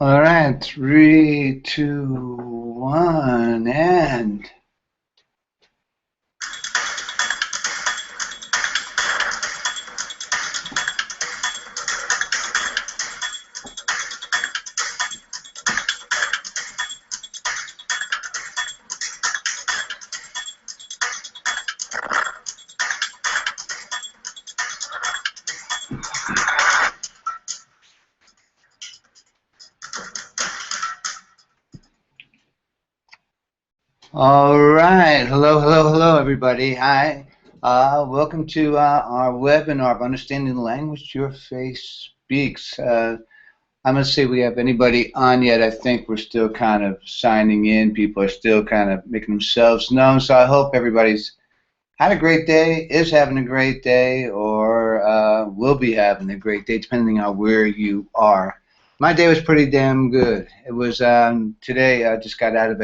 All right, three, two, one, and all right. Hello, hello, hello, everybody. Hi. Welcome to our webinar of Understanding the Language Your Face Speaks. I'm going to see if we have anybody on yet. I think we're still kind of signing in. People are still kind of making themselves known. So I hope everybody's had a great day, is having a great day, or will be having a great day, depending on where you are. My day was pretty damn good. It was today. I just got out of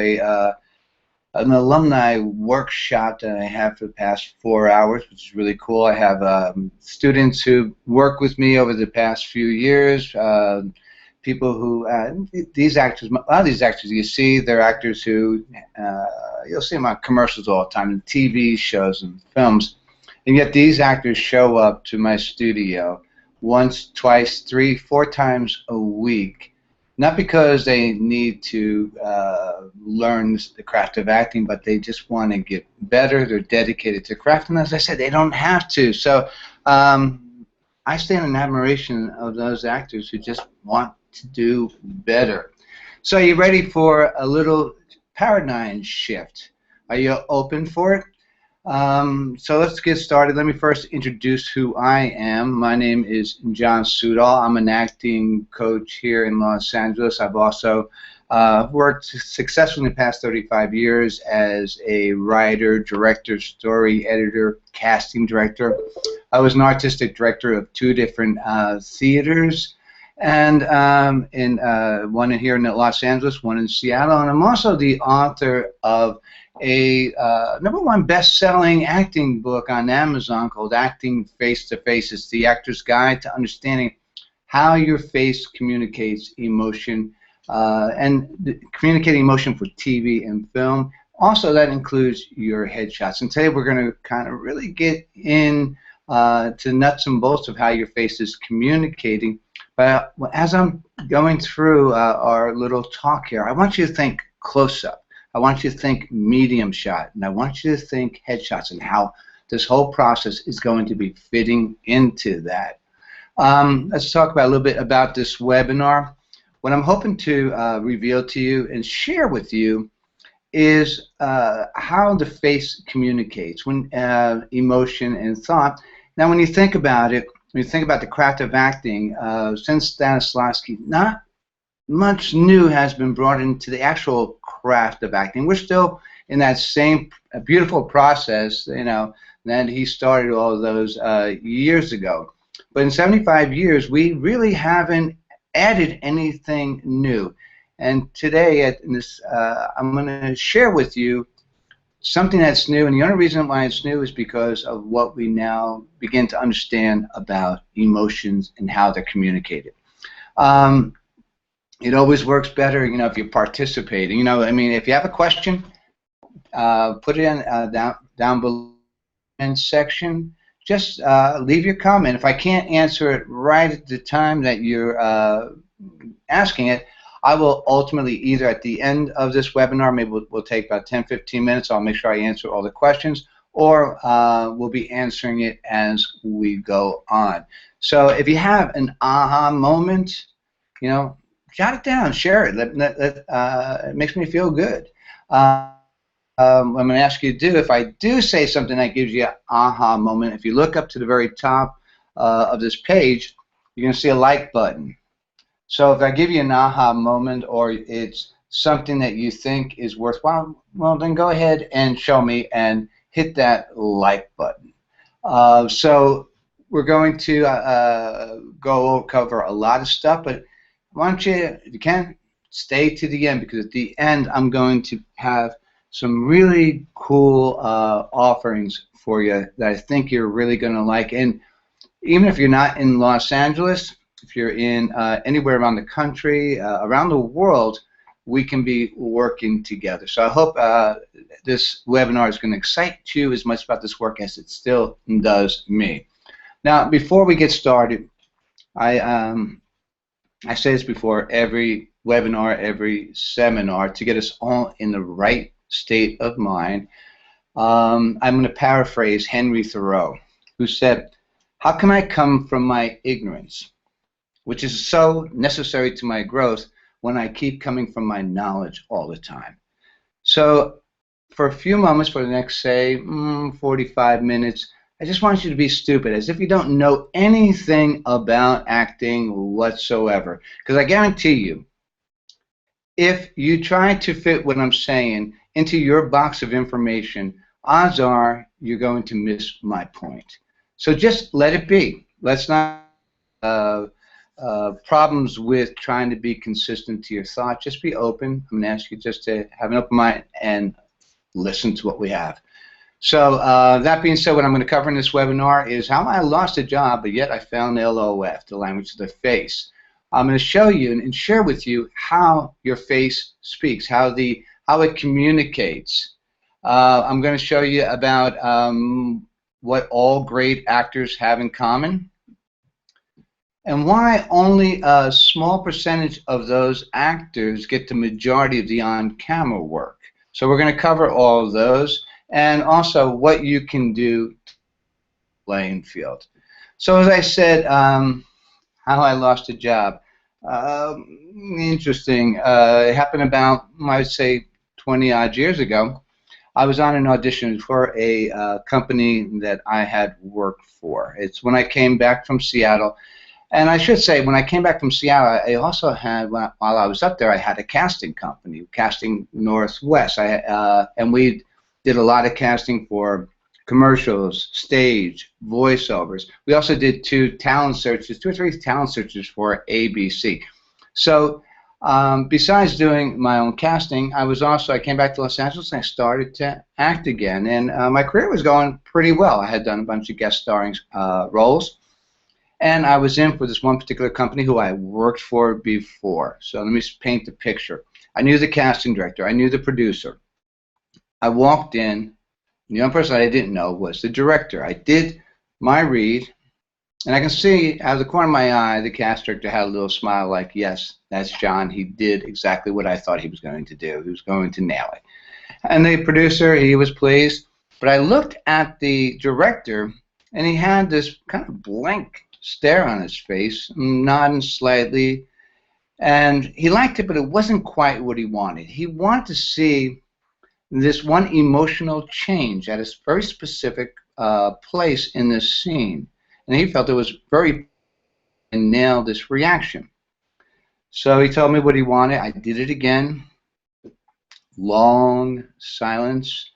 an alumni workshop that I have for the past 4 hours, which is really cool. I have students who work with me over the past few years. People who these actors, a lot of these actors you see, they're actors who you'll see them on commercials all the time, in TV shows and films, and yet these actors show up to my studio once, twice, three, four times a week. Not because they need to learn the craft of acting, but they just want to get better. They're dedicated to craft, and as I said, they don't have to. So I stand in admiration of those actors who just want to do better. So are you ready for a little paradigm shift? Are you open for it? So let's get started. Let me first introduce who I am. My name is John Sudol. I'm an acting coach here in Los Angeles. I've also worked successfully in the past 35 years as a writer, director, story editor, casting director. I was an artistic director of two different theaters, and one here in Los Angeles, one in Seattle, and I'm also the author of a #1 best-selling acting book on Amazon called Acting Face to Face. It's the actor's guide to understanding how your face communicates emotion and communicating emotion for TV and film. Also, that includes your headshots. And today we're going to kind of really get in to nuts and bolts of how your face is communicating. But as I'm going through our little talk here, I want you to think close-up. I want you to think medium shot, and I want you to think headshots and how this whole process is going to be fitting into that. Let's talk about a little bit about this webinar. What I'm hoping to reveal to you and share with you is how the face communicates when emotion and thought. Now, when you think about it, when you think about the craft of acting, since Stanislavski, not much new has been brought into the actual craft of acting. We're still in that same beautiful process, that he started all those years ago. But in 75 years, we really haven't added anything new. And today, I'm going to share with you something that's new. And the only reason why it's new is because of what we now begin to understand about emotions and how they're communicated. It always works better, if you're participating. If you have a question, put it in down below in the section. Just leave your comment. If I can't answer it right at the time that you're asking it, I will ultimately either at the end of this webinar, maybe we'll take about 10-15 minutes. I'll make sure I answer all the questions, or we'll be answering it as we go on. So if you have an aha moment, jot it down, share it. It makes me feel good. I'm going to ask you to do, if I do say something that gives you an aha moment, if you look up to the very top of this page, you're going to see a like button. So if I give you an aha moment, or it's something that you think is worthwhile, well, then go ahead and show me and hit that like button. So we're going to cover a lot of stuff, but I want you, if you can, stay to the end, because at the end I'm going to have some really cool offerings for you that I think you're really going to like. And even if you're not in Los Angeles, if you're in anywhere around the country, around the world, we can be working together. So I hope this webinar is going to excite you as much about this work as it still does me. Now, before we get started, I say this before every webinar, every seminar, to get us all in the right state of mind. I'm going to paraphrase Henry Thoreau, who said, "How can I come from my ignorance, which is so necessary to my growth, when I keep coming from my knowledge all the time?" So for a few moments, for the next, say, 45 minutes, I just want you to be stupid, as if you don't know anything about acting whatsoever. Because I guarantee you, if you try to fit what I'm saying into your box of information, odds are you're going to miss my point. So just let it be. Let's not problems with trying to be consistent to your thought. Just be open. I'm going to ask you just to have an open mind and listen to what we have. So that being said, what I'm going to cover in this webinar is how I lost a job, but yet I found LOF, the language of the face. I'm going to show you and share with you how your face speaks, how it communicates. I'm going to show you about what all great actors have in common, and why only a small percentage of those actors get the majority of the on-camera work. So we're going to cover all of those, and also what you can do to playing field. So as I said, how I lost a job. Interesting. It happened about, I'd say, 20-odd years ago. I was on an audition for a company that I had worked for. It's when I came back from Seattle. And I should say, when I came back from Seattle, I also had, while I was up there, I had a casting company, Casting Northwest. And we did a lot of casting for commercials, stage, voiceovers. We also did two or three talent searches for ABC. So besides doing my own casting, I came back to Los Angeles and I started to act again. And my career was going pretty well. I had done a bunch of guest starring roles. And I was in for this one particular company who I worked for before. So let me paint the picture. I knew the casting director. I knew the producer. I walked in. The only person I didn't know was the director. I did my read, and I can see out of the corner of my eye, the cast director had a little smile like, yes, that's John. He did exactly what I thought he was going to do. He was going to nail it. And the producer, he was pleased. But I looked at the director, and he had this kind of blank stare on his face, nodding slightly, and he liked it, but it wasn't quite what he wanted. He wanted to see this one emotional change at a very specific place in this scene, and he felt it was very and nailed this reaction. So he told me what he wanted. I did it again. Long silence.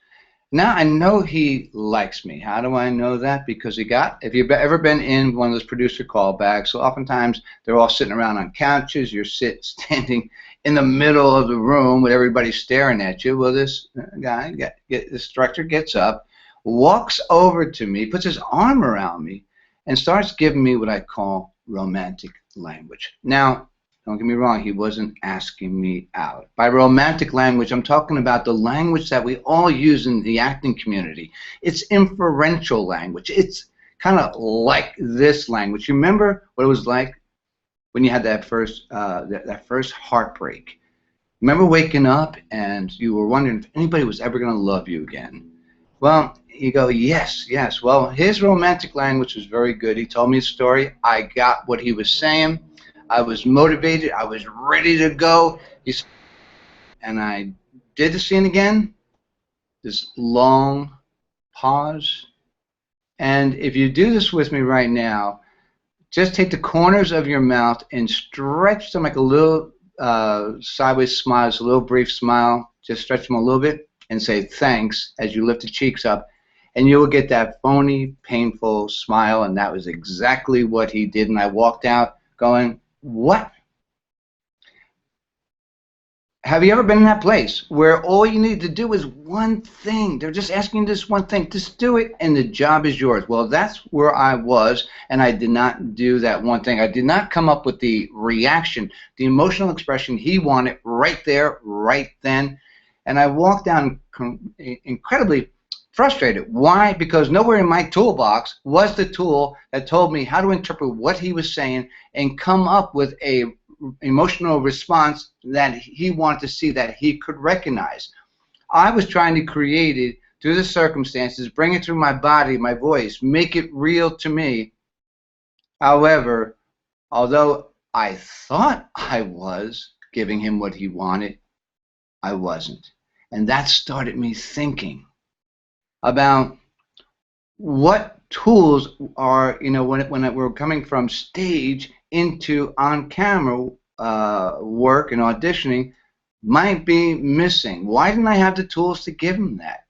Now I know he likes me. How do I know that? Because if you've ever been in one of those producer callbacks, so oftentimes they're all sitting around on couches, you're standing in the middle of the room with everybody staring at you. Well, this this director gets up, walks over to me, puts his arm around me, and starts giving me what I call romantic language. Now, don't get me wrong, he wasn't asking me out. By romantic language, I'm talking about the language that we all use in the acting community. It's inferential language. It's kind of like this language. You remember what it was like when you had that first heartbreak? Remember waking up and you were wondering if anybody was ever going to love you again? Well, you go, yes, yes. Well, his romantic language was very good. He told me a story. I got what he was saying. I was motivated. I was ready to go. And I did the scene again. This long pause. And if you do this with me right now, just take the corners of your mouth and stretch them like a little sideways smile, just a little brief smile. Just stretch them a little bit and say thanks as you lift the cheeks up. And you will get that phony, painful smile. And that was exactly what he did. And I walked out going, what? Have you ever been in that place where all you need to do is one thing? They're just asking this one thing. Just do it, and the job is yours. Well, that's where I was, and I did not do that one thing. I did not come up with the reaction, the emotional expression he wanted right there, right then. And I walked down incredibly frustrated. Why? Because nowhere in my toolbox was the tool that told me how to interpret what he was saying and come up with a emotional response that he wanted to see, that he could recognize. I was trying to create it through the circumstances, bring it through my body, my voice, make it real to me. However, although I thought I was giving him what he wanted, I wasn't. And that started me thinking about what tools are, when we're coming from stage into on-camera work and auditioning, might be missing. Why didn't I have the tools to give him that?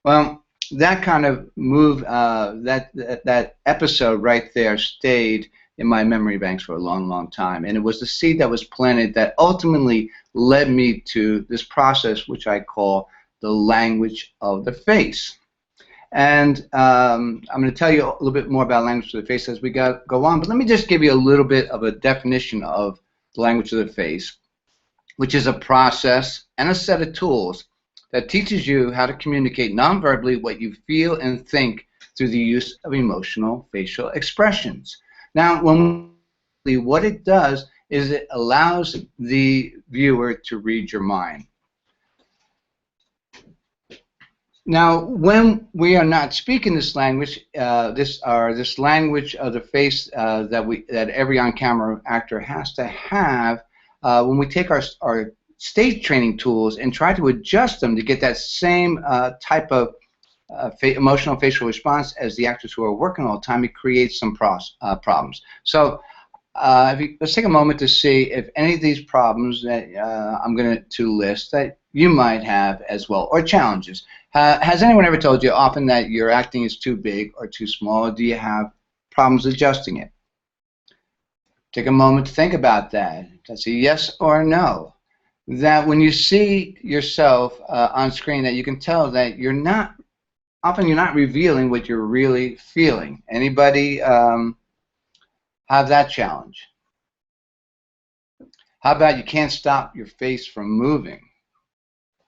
Well, that kind of move, that episode right there stayed in my memory banks for a long, long time. And it was the seed that was planted that ultimately led me to this process, which I call the language of the face. And I'm going to tell you a little bit more about language of the face as we go on, but let me just give you a little bit of a definition of the language of the face, which is a process and a set of tools that teaches you how to communicate non-verbally what you feel and think through the use of emotional facial expressions. Now, what it does is it allows the viewer to read your mind. Now, when we are not speaking this language, this language of the face that every on-camera actor has to have, when we take our stage training tools and try to adjust them to get that same type of emotional facial response as the actors who are working all the time, it creates some problems. So let's take a moment to see if any of these problems that I'm going to list that you might have as well, or challenges. Has anyone ever told you often that your acting is too big or too small? Or do you have problems adjusting it? Take a moment to think about that. That's a yes or a no. That when you see yourself on screen, that you can tell that you're not revealing what you're really feeling. Anybody have that challenge? How about you can't stop your face from moving?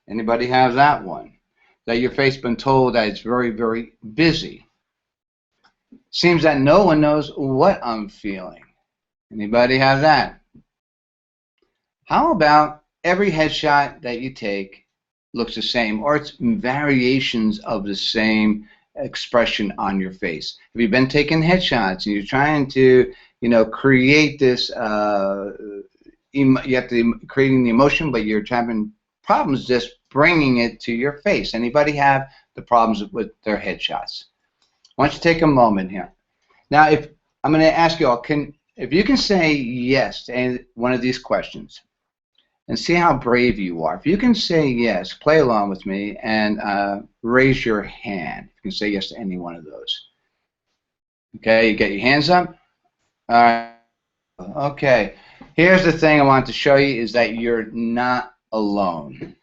Anybody have that one? That your face been told that it's very, very busy. Seems that no one knows what I'm feeling. Anybody have that? How about every headshot that you take looks the same, or it's variations of the same expression on your face? Have you been taking headshots and you're trying to, create this, you have to creating the emotion, but you're having problems just bringing it to your face? Anybody have the problems with their headshots? Why don't you take a moment here. Now, if I'm going to ask you all, if you can say yes to any one of these questions, and see how brave you are. If you can say yes, play along with me and raise your hand. You can say yes to any one of those. Okay, you get your hands up? All right. Okay. Here's the thing I want to show you is that you're not alone.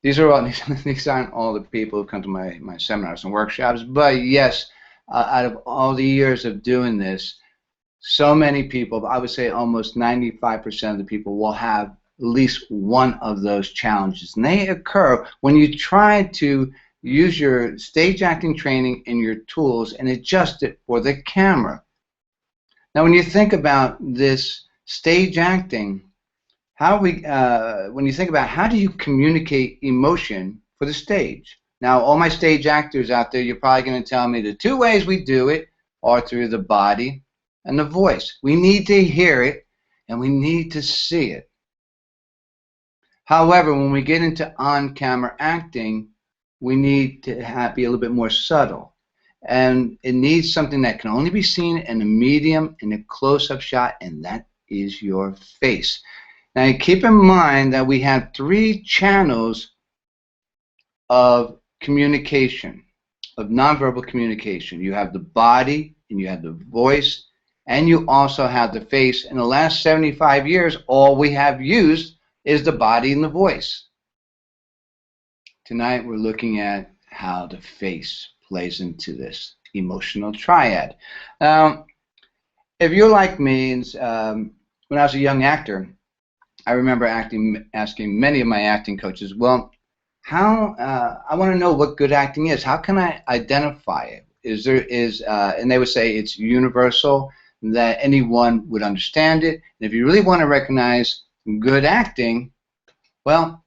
These aren't all the people who come to my seminars and workshops, but yes, out of all the years of doing this, so many people, I would say almost 95% of the people will have at least one of those challenges. And they occur when you try to use your stage acting training and your tools and adjust it for the camera. Now, when you think about this stage acting, when you think about how do you communicate emotion for the stage? Now, all my stage actors out there, you're probably going to tell me the two ways we do it are through the body and the voice. We need to hear it and we need to see it. However, when we get into on-camera acting, we need to be a little bit more subtle. And it needs something that can only be seen in a medium, in a close-up shot, and that is your face. Now, keep in mind that we have 3 channels of communication, of nonverbal communication. You have the body, and you have the voice, and you also have the face. In the last 75 years, all we have used is the body and the voice. Tonight we're looking at how the face plays into this emotional triad. If you're like me, when I was a young actor, I remember asking many of my acting coaches, well, I want to know what good acting is. How can I identify it? And they would say it's universal, that anyone would understand it. And if you really want to recognize good acting, well,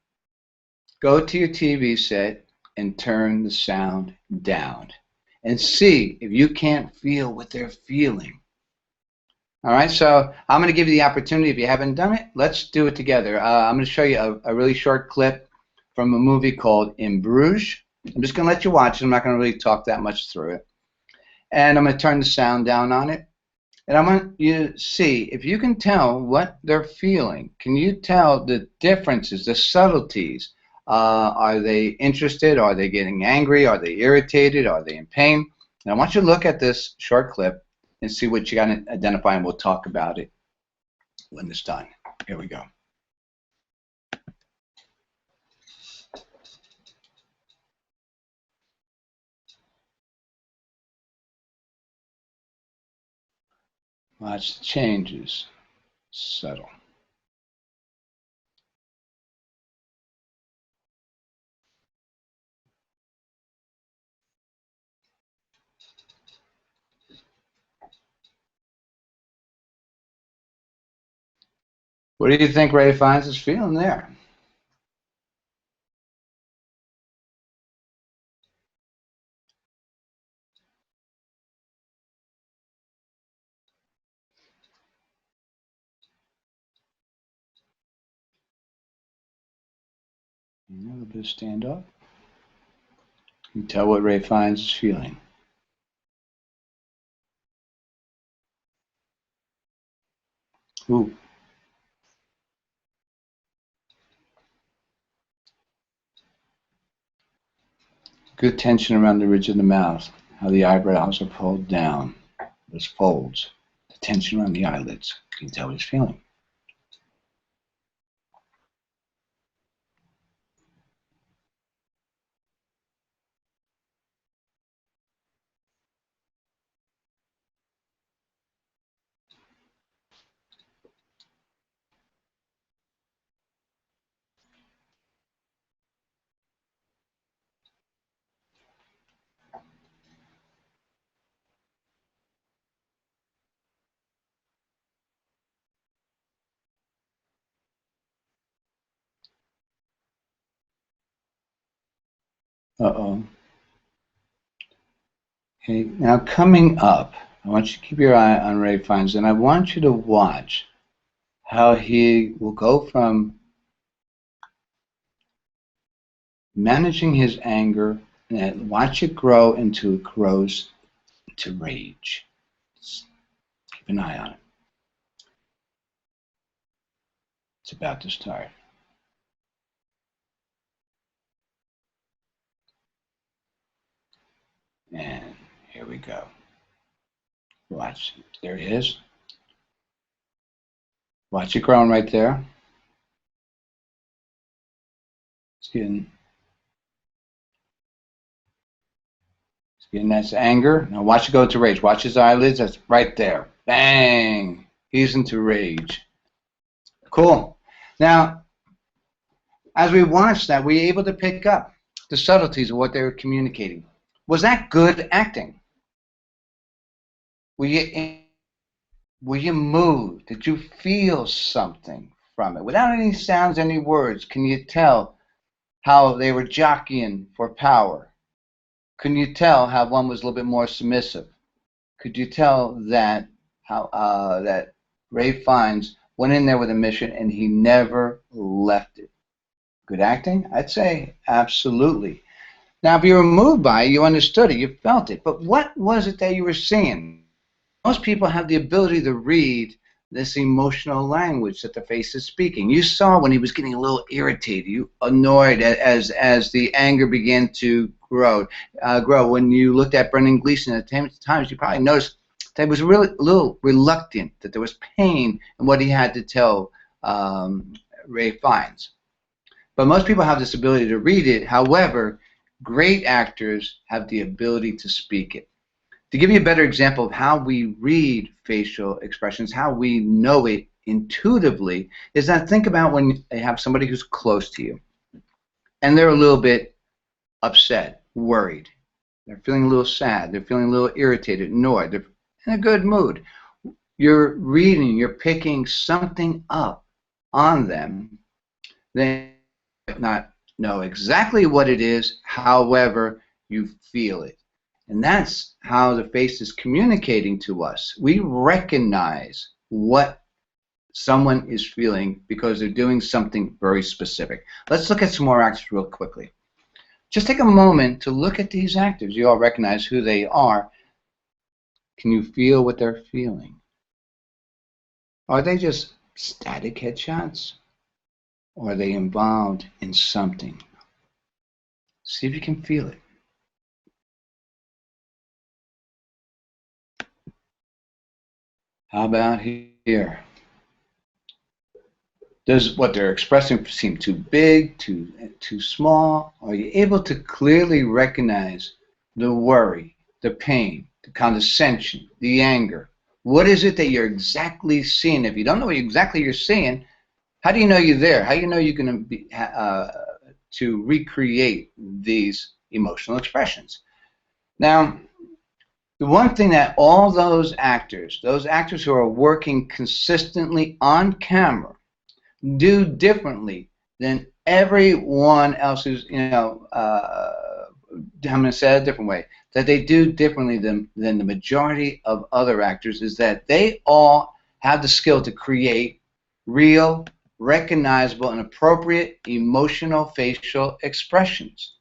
go to your TV set and turn the sound down and see if you can't feel what they're feeling. All right, so I'm going to give you the opportunity. If you haven't done it, let's do it together. I'm going to show you a really short clip from a movie called In Bruges. I'm just going to let you watch it. I'm not going to really talk that much through it. And I'm going to turn the sound down on it. And I want you to see if you can tell what they're feeling. Can you tell the differences, the subtleties? Are they interested? Are they getting angry? Are they irritated? Are they in pain? And I want you to look at this short clip and see what you got to identify, and we'll talk about it when it's done. Here we go. Watch the changes. Subtle. What do you think Ray finds is feeling there? A little bit of stand up. You can tell what Ray finds is feeling. Ooh. Good tension around the ridge of the mouth. How the eyebrows are pulled down. Those folds. The tension around the eyelids. You can tell what he's feeling. Uh-oh. Okay, now coming up, I want you to keep your eye on Ray Fiennes, and I want you to watch how he will go from managing his anger, and watch it grow until it grows to rage. Keep an eye on it. It's about to start. And here we go. Watch. There it is. Watch it growing right there. It's getting that's anger. Now watch it go to rage. Watch his eyelids. That's right there. Bang. He's into rage. Cool. Now, as we watched that, we were able to pick up the subtleties of what they were communicating. Was that good acting? Were you moved? Did you feel something from it? Without any sounds, any words, can you tell how they were jockeying for power? Can you tell how one was a little bit more submissive? Could you tell that that Ray Fiennes went in there with a mission and he never left it? Good acting? I'd say absolutely. Now, if you were moved by it, you understood it, you felt it. But what was it that you were seeing? Most people have the ability to read this emotional language that the face is speaking. You saw when he was getting a little irritated, you annoyed as the anger began to grow. When you looked at Brendan Gleeson at times, you probably noticed that he was really a little reluctant, that there was pain in what he had to tell Ray Fiennes. But most people have this ability to read it. However, great actors have the ability to speak it. To give you a better example of how we read facial expressions, how we know it intuitively, is that think about when you have somebody who's close to you and they're a little bit upset, worried. They're feeling a little sad. They're feeling a little irritated, annoyed. They're in a good mood. You're reading, you're picking something up on them. They might not know exactly what it is, however, you feel it. And that's how the face is communicating to us. We recognize what someone is feeling because they're doing something very specific. Let's look at some more actors real quickly. Just take a moment to look at these actors. You all recognize who they are. Can you feel what they're feeling? Are they just static headshots? Or are they involved in something? See if you can feel it. How about here? Does what they're expressing seem too big, too small? Are you able to clearly recognize the worry, the pain, the condescension, the anger? What is it that you're exactly seeing? If you don't know what exactly you're seeing, how do you know you're there? How do you know you're going to be to recreate these emotional expressions? Now, the one thing that all those actors who are working consistently on camera, do differently than everyone else who's, I'm going to say it a different way, that they do differently than the majority of other actors is that they all have the skill to create real, recognizable, and appropriate emotional facial expressions.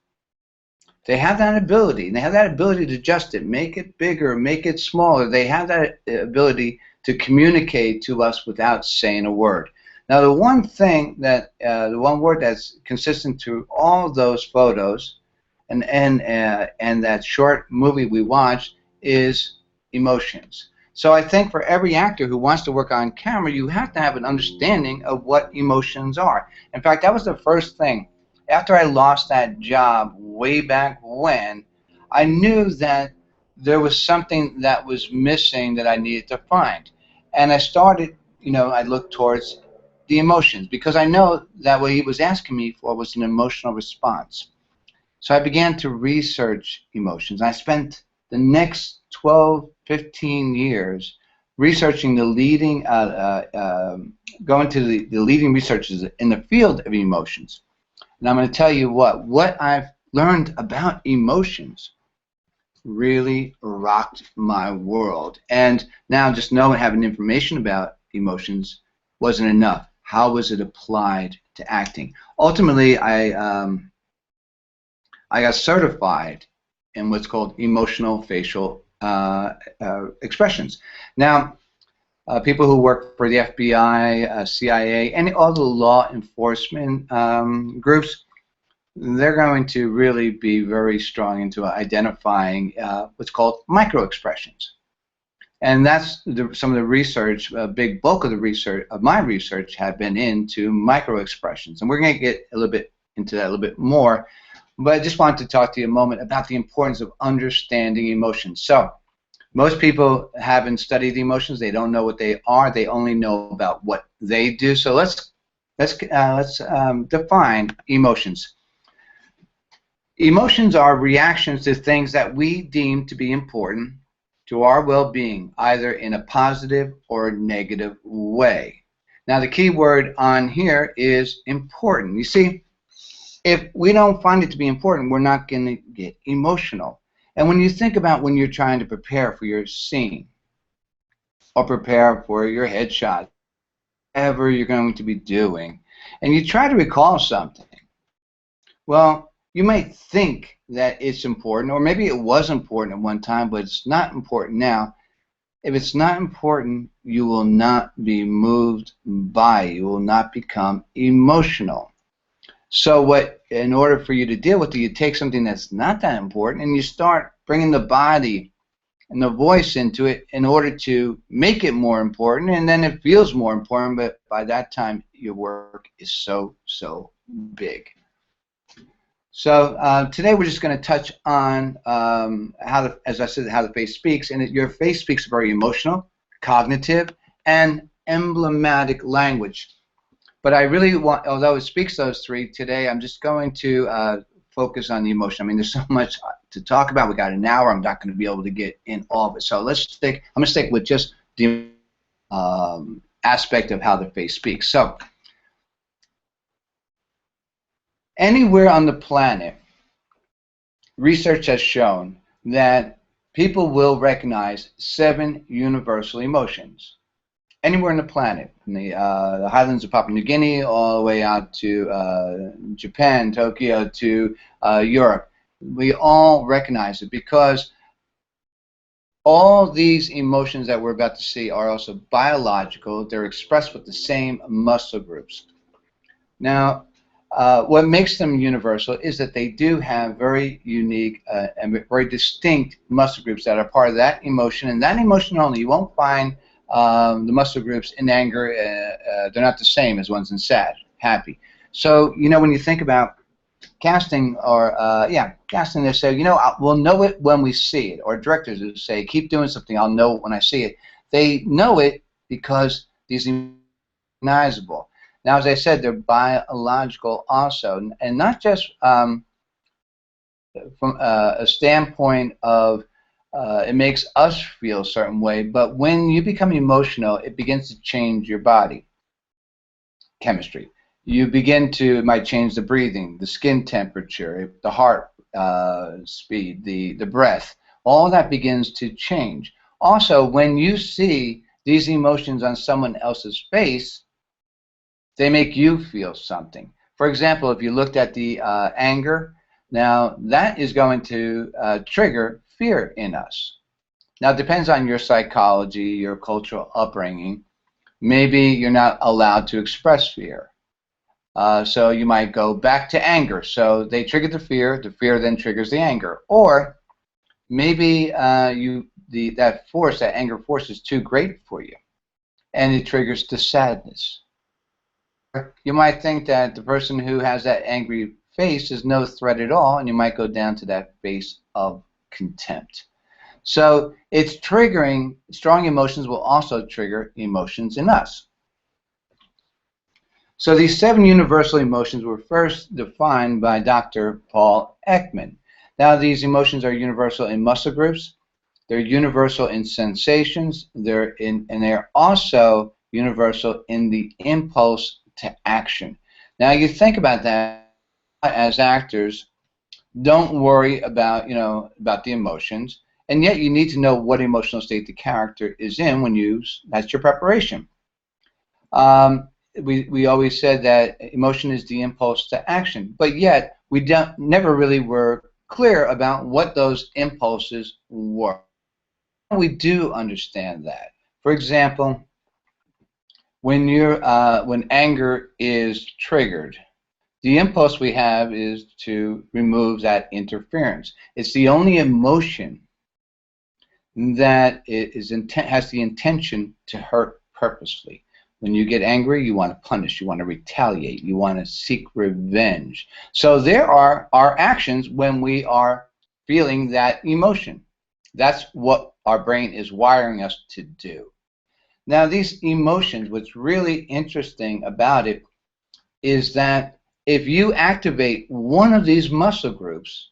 They have that ability, and they have that ability to adjust it, make it bigger, make it smaller. They have that ability to communicate to us without saying a word. Now, the one thing that, the one word that's consistent through all those photos and that short movie we watched is emotions. So I think for every actor who wants to work on camera, you have to have an understanding of what emotions are. In fact, that was the first thing. After I lost that job way back when, I knew that there was something that was missing that I needed to find. And I started, I looked towards the emotions, because I know that what he was asking me for was an emotional response. So I began to research emotions. I spent the next 12, 15 years researching the leading, going to the leading researchers in the field of emotions. And I'm going to tell you what I've learned about emotions really rocked my world. And now just knowing, having information about emotions wasn't enough. How was it applied to acting? Ultimately, I got certified in what's called emotional facial expressions. Now, people who work for the FBI, CIA, and all the law enforcement groups, they're going to really be very strong into identifying what's called micro-expressions. And that's some of the research, a big bulk of the research, of my research, have been into micro-expressions. And we're going to get a little bit into that a little bit more. But I just wanted to talk to you a moment about the importance of understanding emotions. So most people haven't studied emotions. They don't know what they are. They only know about what they do. So let's define emotions. Emotions are reactions to things that we deem to be important to our well-being, either in a positive or negative way. Now, the key word on here is important. You see, if we don't find it to be important, we're not going to get emotional. And when you think about when you're trying to prepare for your scene or prepare for your headshot, whatever you're going to be doing, and you try to recall something, well, you might think that it's important, or maybe it was important at one time, but it's not important now. If it's not important, you will not be moved by it. You will not become emotional. So in order for you to deal with it, you take something that's not that important and you start bringing the body and the voice into it in order to make it more important, and then it feels more important, but by that time your work is so big. So today we're just going to touch on as I said, how the face speaks, and your face speaks very emotional, cognitive, and emblematic language. But I really want, although it speaks those three today, I'm just going to focus on the emotion. I mean, there's so much to talk about. We got an hour. I'm not going to be able to get in all of it. So I'm going to stick with just the aspect of how the face speaks. So anywhere on the planet, research has shown that people will recognize 7 universal emotions. Anywhere on the planet, from the highlands of Papua New Guinea all the way out to Japan, Tokyo, to Europe, we all recognize it because all these emotions that we're about to see are also biological. They're expressed with the same muscle groups. Now, what makes them universal is that they do have very unique and very distinct muscle groups that are part of that emotion, and that emotion only. You won't find the muscle groups in anger, they're not the same as ones in sad, happy. So, you know, when you think about casting or, casting, they say, you know, we'll know it when we see it. Or directors who say, keep doing something, I'll know it when I see it. They know it because these are recognizable. Now, as I said, they're biological also, and not just from a standpoint of it makes us feel a certain way, but when you become emotional, it begins to change your body chemistry. You begin to, it might change the breathing, the skin temperature, the heart speed, the breath. All that begins to change. Also, when you see these emotions on someone else's face, they make you feel something. For example, if you looked at the anger, now that is going to trigger fear in us. Now, it depends on your psychology, your cultural upbringing. Maybe you're not allowed to express fear. So you might go back to anger. So they trigger the fear then triggers the anger. Or maybe that anger force is too great for you, and it triggers the sadness. You might think that the person who has that angry face is no threat at all, and you might go down to that face of contempt. So it's triggering, strong emotions will also trigger emotions in us. So these 7 universal emotions were first defined by Dr. Paul Ekman. Now these emotions are universal in muscle groups, they're universal in sensations, and they're also universal in the impulse to action. Now you think about that as actors, don't worry about, about the emotions, and yet you need to know what emotional state the character is in when that's your preparation. We always said that emotion is the impulse to action, but yet we never really were clear about what those impulses were. We do understand that. For example, when anger is triggered, the impulse we have is to remove that interference. It's the only emotion that has the intention to hurt purposely. When you get angry, you want to punish, you want to retaliate, you want to seek revenge. So there are our actions when we are feeling that emotion. That's what our brain is wiring us to do. Now these emotions, what's really interesting about it is that if you activate one of these muscle groups,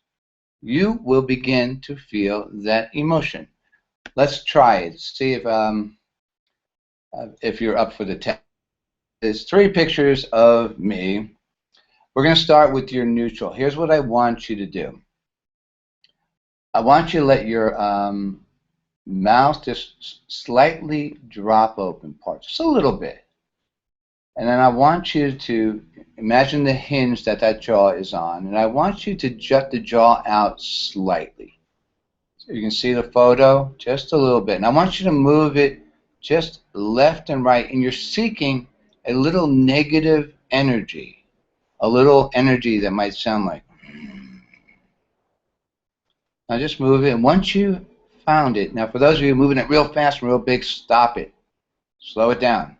you will begin to feel that emotion. Let's try it. See if you're up for the test. There's 3 pictures of me. We're going to start with your neutral. Here's what I want you to do. I want you to let your mouth just slightly drop open, just a little bit. And then I want you to imagine the hinge that jaw is on, and I want you to jut the jaw out slightly. So you can see the photo just a little bit. And I want you to move it just left and right, and you're seeking a little negative energy, a little energy that might sound like. Now just move it, and once you found it. Now, for those of you moving it real fast and real big, stop it. Slow it down.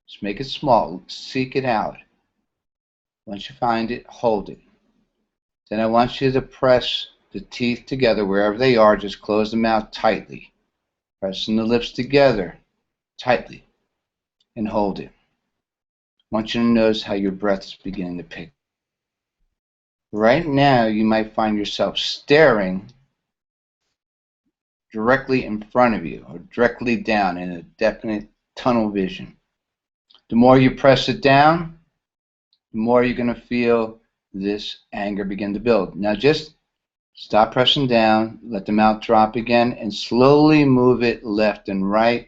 Just make it small. Seek it out. Once you find it, hold it. Then I want you to press the teeth together wherever they are. Just close the mouth tightly. Pressing the lips together tightly and hold it. I want you to notice how your breath is beginning to pick. Right now, you might find yourself staring directly in front of you or directly down in a definite tunnel vision. The more you press it down, the more you're going to feel this anger begin to build. Now just stop pressing down, let the mouth drop again, and slowly move it left and right,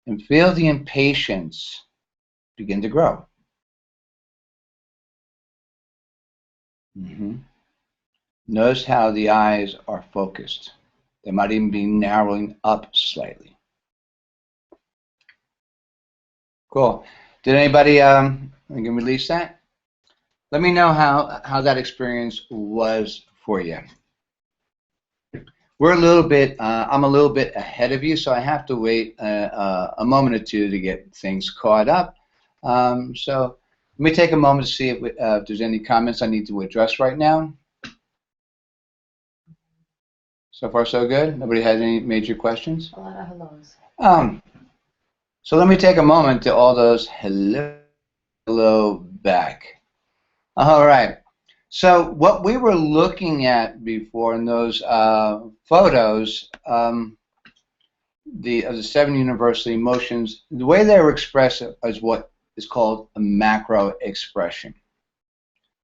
and feel the impatience begin to grow. Notice how the eyes are focused. They might even be narrowing up slightly. Cool. Did anybody can release that? Let me know how that experience was for you. We're a little bit, I'm a little bit ahead of you, so I have to wait a moment or two to get things caught up. So let me take a moment to see if there's any comments I need to address right now. So far, so good? Nobody has any major questions? A lot of hellos. So let me take a moment to all those hello back. All right. So what we were looking at before in those photos, of the 7 universal emotions, the way they were expressed is what is called a macro expression.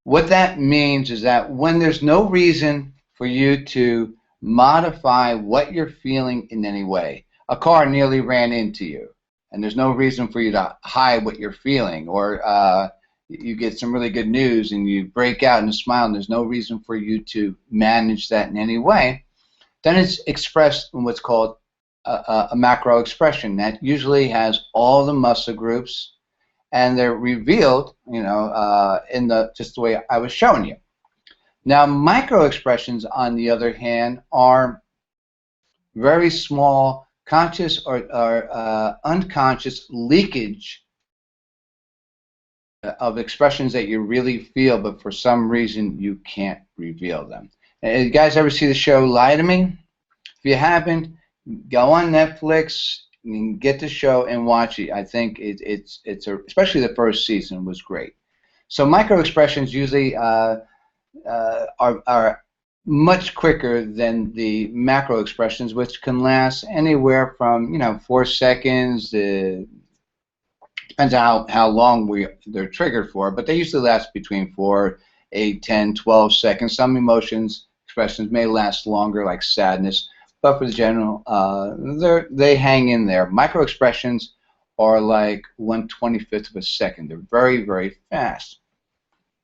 What that means is that when there's no reason for you to modify what you're feeling in any way. A car nearly ran into you, and there's no reason for you to hide what you're feeling, or you get some really good news and you break out in a smile, and there's no reason for you to manage that in any way. Then it's expressed in what's called a macro expression that usually has all the muscle groups, and they're revealed, you know, in just the way I was showing you. Now, micro expressions, on the other hand, are very small conscious or unconscious leakage of expressions that you really feel, but for some reason you can't reveal them. You guys ever see the show Lie to Me? If you haven't, go on Netflix and get the show and watch it. I think especially the first season was great. So micro expressions usually are much quicker than the macro expressions, which can last anywhere from 4 seconds. Depends on how long they're triggered for, but they usually last between 4, 8, 10, 12 seconds. Some emotions expressions may last longer, like sadness, but for the general, they hang in there. Micro expressions are like 1/25 of a second. They're very, very fast.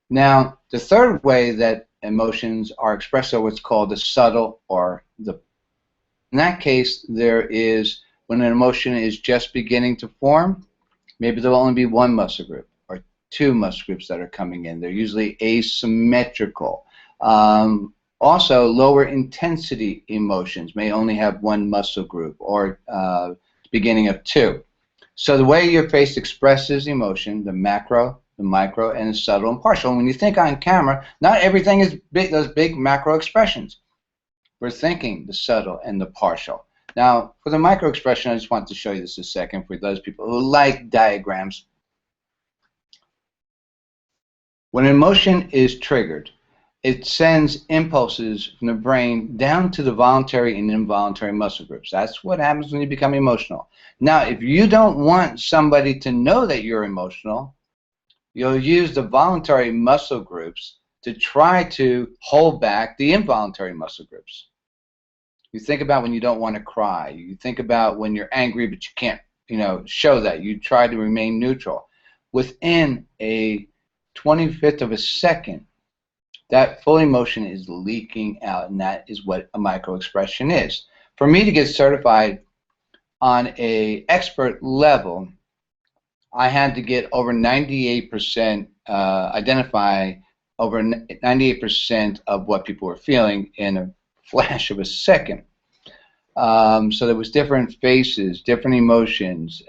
Now, the third way that emotions are expressed are what's called the subtle or the. In that case, there is when an emotion is just beginning to form. Maybe there'll only be 1 muscle group or 2 muscle groups that are coming in. They're usually asymmetrical. Also, lower intensity emotions may only have 1 muscle group or beginning of 2. So the way your face expresses emotion, the macro, the micro, and the subtle and partial. And when you think on camera, not everything is big, those big macro expressions. We're thinking the subtle and the partial. Now, for the micro expression, I just want to show you this a second for those people who like diagrams. When emotion is triggered, it sends impulses from the brain down to the voluntary and involuntary muscle groups. That's what happens when you become emotional. Now, if you don't want somebody to know that you're emotional, you'll use the voluntary muscle groups to try to hold back the involuntary muscle groups. You think about when you don't want to cry. You think about when you're angry but you can't, show that. You try to remain neutral. Within a 25th of a second, that full emotion is leaking out, and that is what a micro expression is. For me to get certified on an expert level, I had to get over 98%, identify over 98% of what people were feeling in a flash of a second. So there was different faces, different emotions,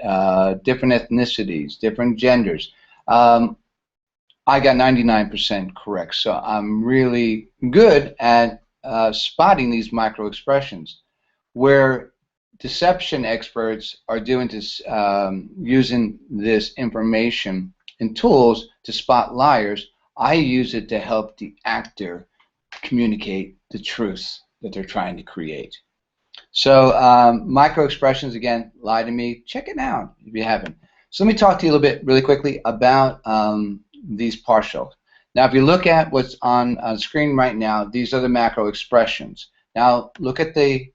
different ethnicities, different genders. I got 99% correct, so I'm really good at spotting these micro expressions. Where deception experts are doing this, using this information and tools to spot liars, I use it to help the actor communicate the truth that they're trying to create. So micro expressions, again, lie to me. Check it out if you haven't. So let me talk to you a little bit really quickly about these partials. Now, if you look at what's on screen right now, these are the macro expressions. Now, look at the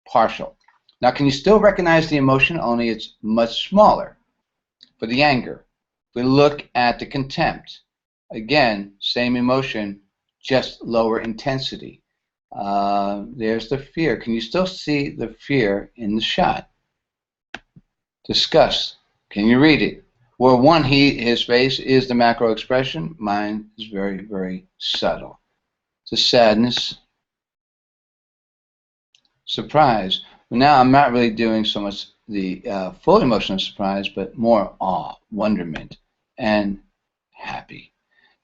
partial. Now, can you still recognize the emotion? Only it's much smaller. For the anger, if we look at the contempt, again, same emotion, just lower intensity. There's the fear. Can you still see the fear in the shot? Disgust. Can you read it? Where one, his face is the macro expression. Mine is very, very subtle. The sadness. Surprise. Well, now I'm not really doing so much the full emotion of surprise, but more awe, wonderment, and happy.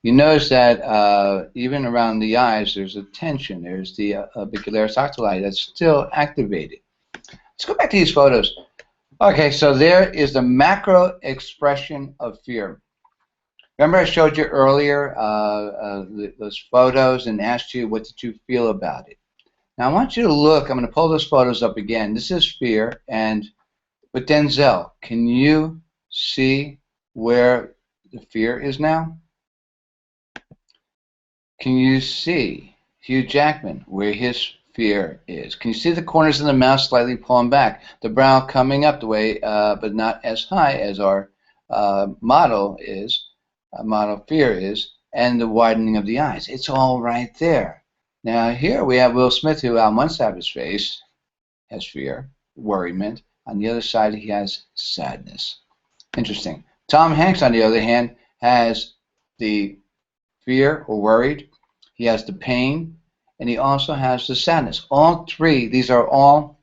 You notice that even around the eyes, there's a tension. There's the orbicularis oculi that's still activated. Let's go back to these photos. Okay, so there is the macro expression of fear. Remember I showed you earlier those photos and asked you what did you feel about it. Now I want you to look. I'm going to pull those photos up again. This is fear, and with Denzel, can you see where the fear is now? Can you see Hugh Jackman where his fear is? Can you see the corners of the mouth slightly pulling back, the brow coming up the way, but not as high as our model fear is, and the widening of the eyes? It's all right there. Now here we have Will Smith, who on one side of his face has fear, worriment. On the other side he has sadness. Interesting. Tom Hanks, on the other hand, has the fear or worried. He has the pain, and he also has the sadness. All three, these are all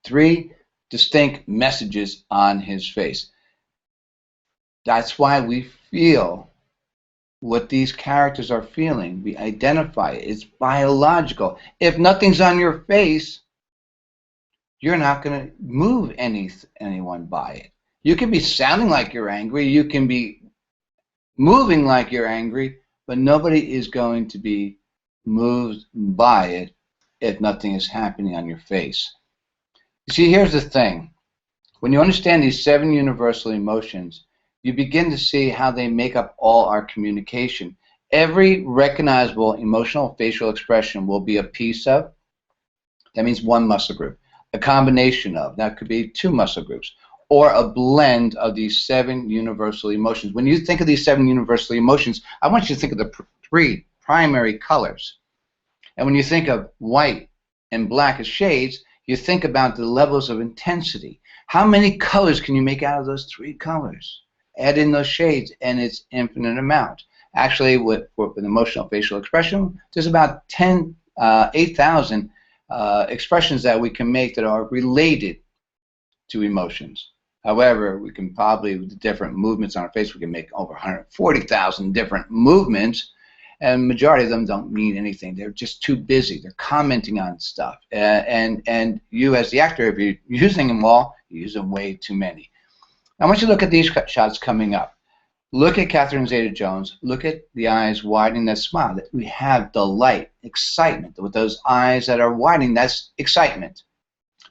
three distinct messages on his face. That's why we feel what these characters are feeling. We identify it. It's biological. If nothing's on your face, you're not going to move anyone by it. You can be sounding like you're angry. You can be moving like you're angry, but nobody is going to be moved by it if nothing is happening on your face. You see, here's the thing. When you understand these 7 universal emotions, you begin to see how they make up all our communication. Every recognizable emotional facial expression will be a piece of, that means one muscle group, a combination of, that could be 2 muscle groups, or a blend of these 7 universal emotions. When you think of these 7 universal emotions, I want you to think of the 3 primary colors. And when you think of white and black as shades, you think about the levels of intensity. How many colors can you make out of those 3 colors? Add in those shades, and it's infinite amount. Actually, with emotional facial expression, there's about 8,000 expressions that we can make that are related to emotions. However, we can probably, with the different movements on our face, we can make over 140,000 different movements, and majority of them don't mean anything. They're just too busy. They're commenting on stuff. And you, as the actor, if you're using them all, you use them way too many. I want you to look at these shots coming up. Look at Catherine Zeta-Jones. Look at the eyes widening, that smile. We have delight, excitement. With those eyes that are widening, that's excitement.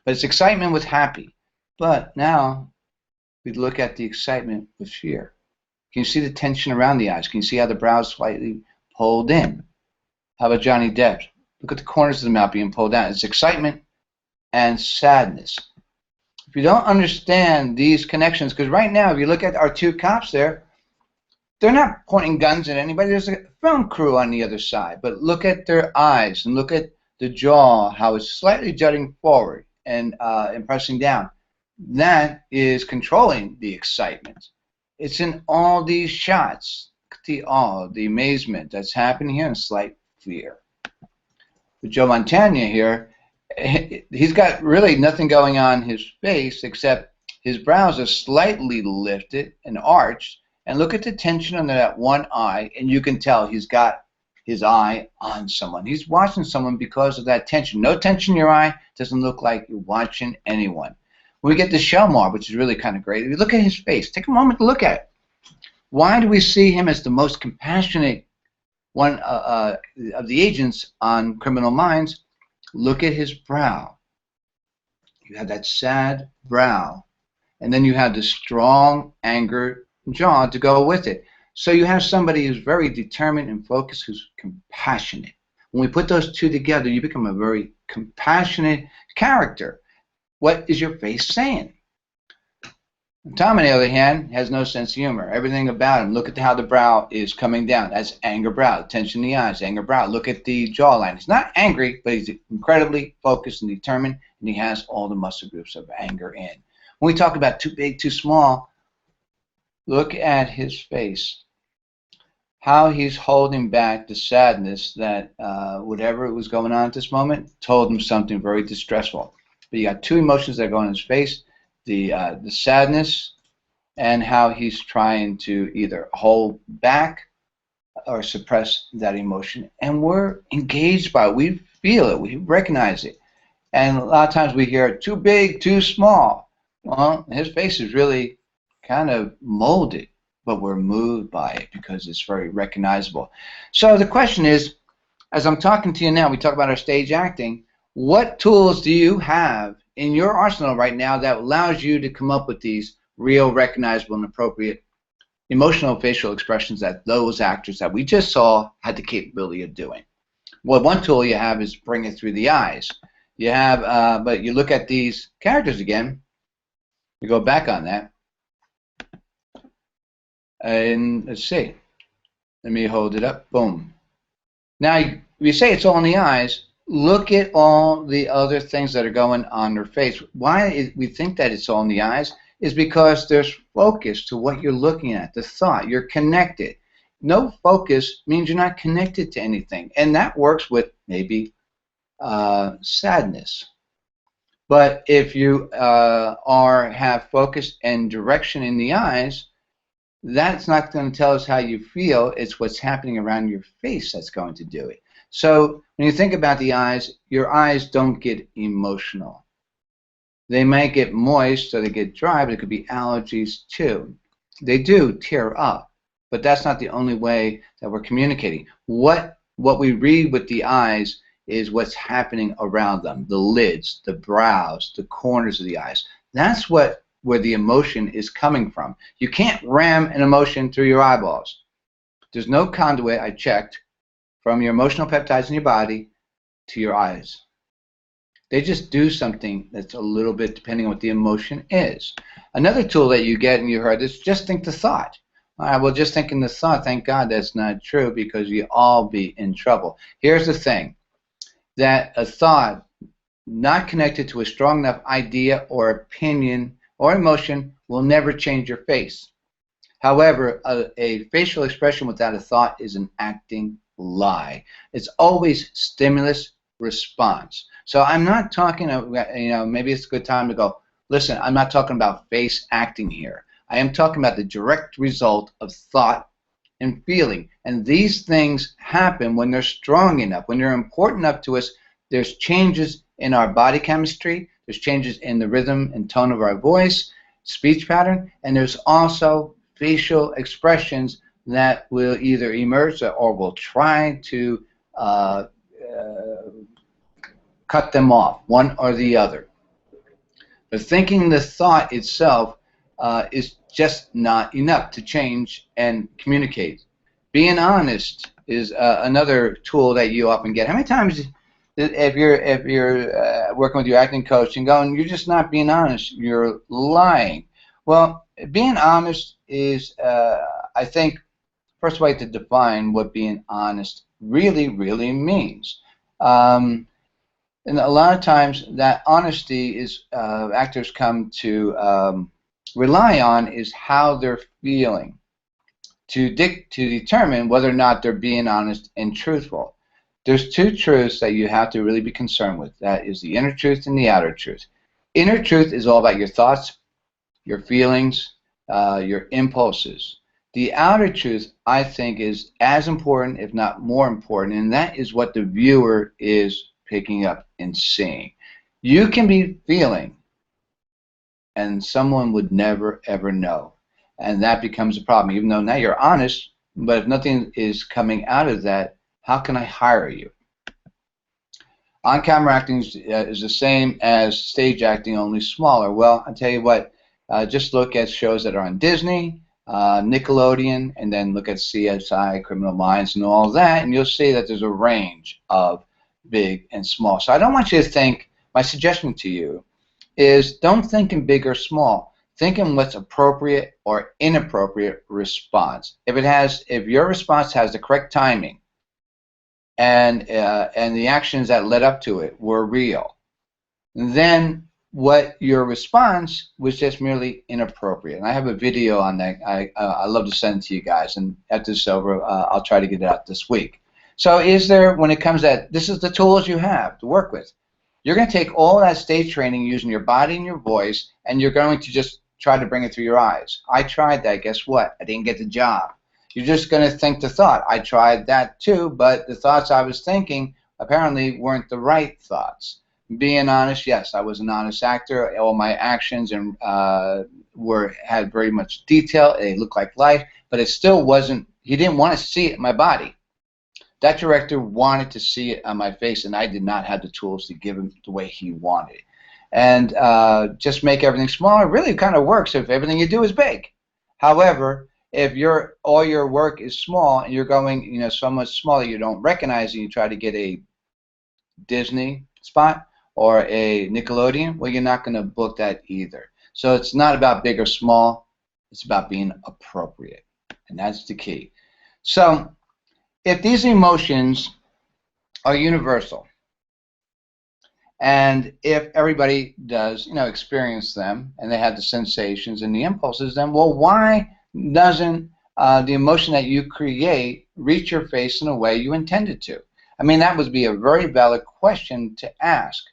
But it's excitement with happy. But now we look at the excitement with fear. Can you see the tension around the eyes? Can you see how the brows slightly pulled in? How about Johnny Depp? Look at the corners of the mouth being pulled down. It's excitement and sadness. If you don't understand these connections, because right now, if you look at our 2 cops there, they're not pointing guns at anybody. There's a film crew on the other side. But look at their eyes and look at the jaw, how it's slightly jutting forward and pressing down. That is controlling the excitement. It's in all these shots. The awe, the amazement that's happening here, and slight fear. With Joe Montana here, he's got really nothing going on his face except his brows are slightly lifted and arched. And look at the tension under that one eye, and you can tell he's got his eye on someone. He's watching someone because of that tension. No tension in your eye doesn't look like you're watching anyone. When we get to Shelmar, which is really kind of great, if you look at his face, take a moment to look at it. Why do we see him as the most compassionate one of the agents on Criminal Minds? Look at his brow. You have that sad brow, and then you have the strong anger jaw to go with it. So you have somebody who's very determined and focused, who's compassionate. When we put those two together, you become a very compassionate character. What is your face saying? Tom, on the other hand, has no sense of humor. Everything about him, look at how the brow is coming down. That's anger brow. Tension in the eyes, anger brow. Look at the jawline. He's not angry, but he's incredibly focused and determined, and he has all the muscle groups of anger in. When we talk about too big, too small, look at his face. How he's holding back the sadness that whatever was going on at this moment told him something very distressful. But you got two emotions that go on his face. The sadness and how he's trying to either hold back or suppress that emotion. And we're engaged by it. We feel it. We recognize it. And a lot of times we hear too big, too small. Well, his face is really kind of molded, but we're moved by it because it's very recognizable. So the question is, as I'm talking to you now, we talk about our stage acting. What tools do you have in your arsenal right now that allows you to come up with these real, recognizable, and appropriate emotional facial expressions that those actors that we just saw had the capability of doing? Well, one tool you have is bring it through the eyes. You have, but you look at these characters again. You go back on that, and let's see. Let me hold it up. Boom. Now, we say it's all in the eyes. Look at all the other things that are going on their face. Why we think that it's all in the eyes is because there's focus to what you're looking at, the thought. You're connected. No focus means you're not connected to anything. And that works with maybe sadness. But if you have focus and direction in the eyes, that's not going to tell us how you feel. It's what's happening around your face that's going to do it. So when you think about the eyes, your eyes don't get emotional. They might get moist or they get dry, but it could be allergies too. They do tear up, but that's not the only way that we're communicating. What we read with the eyes is what's happening around them, the lids, the brows, the corners of the eyes. That's where the emotion is coming from. You can't ram an emotion through your eyeballs. There's no conduit, I checked, from your emotional peptides in your body to your eyes. They just do something that's a little bit depending on what the emotion is. Another tool that you get, and you heard this, just think the thought. All right, well, just thinking the thought, thank God that's not true because you all be in trouble. Here's the thing, that a thought not connected to a strong enough idea or opinion or emotion will never change your face. However, a facial expression without a thought is an acting lie. It's always stimulus response. So I'm not talking, maybe it's a good time to go, listen, I'm not talking about face acting here. I am talking about the direct result of thought and feeling. And these things happen when they're strong enough, when they're important enough to us. There's changes in our body chemistry, there's changes in the rhythm and tone of our voice, speech pattern, and there's also facial expressions that will either emerge or will try to cut them off, one or the other. But thinking the thought itself is just not enough to change and communicate. Being honest is another tool that you often get. How many times, if you're working with your acting coach and going, you're just not being honest, you're lying. Well, being honest is, I think, first way to define what being honest really, really means. And a lot of times that honesty is actors come to rely on is how they're feeling to determine whether or not they're being honest and truthful. There's two truths that you have to really be concerned with. That is the inner truth and the outer truth. Inner truth is all about your thoughts, your feelings, your impulses. The outer truth, I think, is as important, if not more important, and that is what the viewer is picking up and seeing. You can be feeling, and someone would never, ever know. And that becomes a problem, even though now you're honest, but if nothing is coming out of that, how can I hire you? On-camera acting is the same as stage acting, only smaller. Well, I'll tell you what, just look at shows that are on Disney, Nickelodeon, and then look at CSI, Criminal Minds, and all that, and you'll see that there's a range of big and small. So I don't want you to think, my suggestion to you is don't think in big or small. Think in what's appropriate or inappropriate response. If your response has the correct timing, and the actions that led up to it were real, then what your response was just merely inappropriate. And I have a video on that. I love to send to you guys, and after this is over, I'll try to get it out this week. So when it comes to this is the tools you have to work with. You're going to take all that stage training using your body and your voice, and you're going to just try to bring it through your eyes. I tried that. Guess what? I didn't get the job. You're just going to think the thought. I tried that too, but the thoughts I was thinking apparently weren't the right thoughts. Being honest, yes, I was an honest actor. All my actions and had very much detail. They looked like life, but it still wasn't. He didn't want to see it in my body. That director wanted to see it on my face, and I did not have the tools to give him the way he wanted. And just make everything smaller really kind of works if everything you do is big. However, if all your work is small and you're going, so much smaller you don't recognize it, you try to get a Disney spot or a Nickelodeon, well, you're not going to book that either. So it's not about big or small. It's about being appropriate, and that's the key. So if these emotions are universal, and if everybody does, experience them, and they have the sensations and the impulses, then, well, why doesn't the emotion that you create reach your face in a way you intended to? I mean, that would be a very valid question to ask.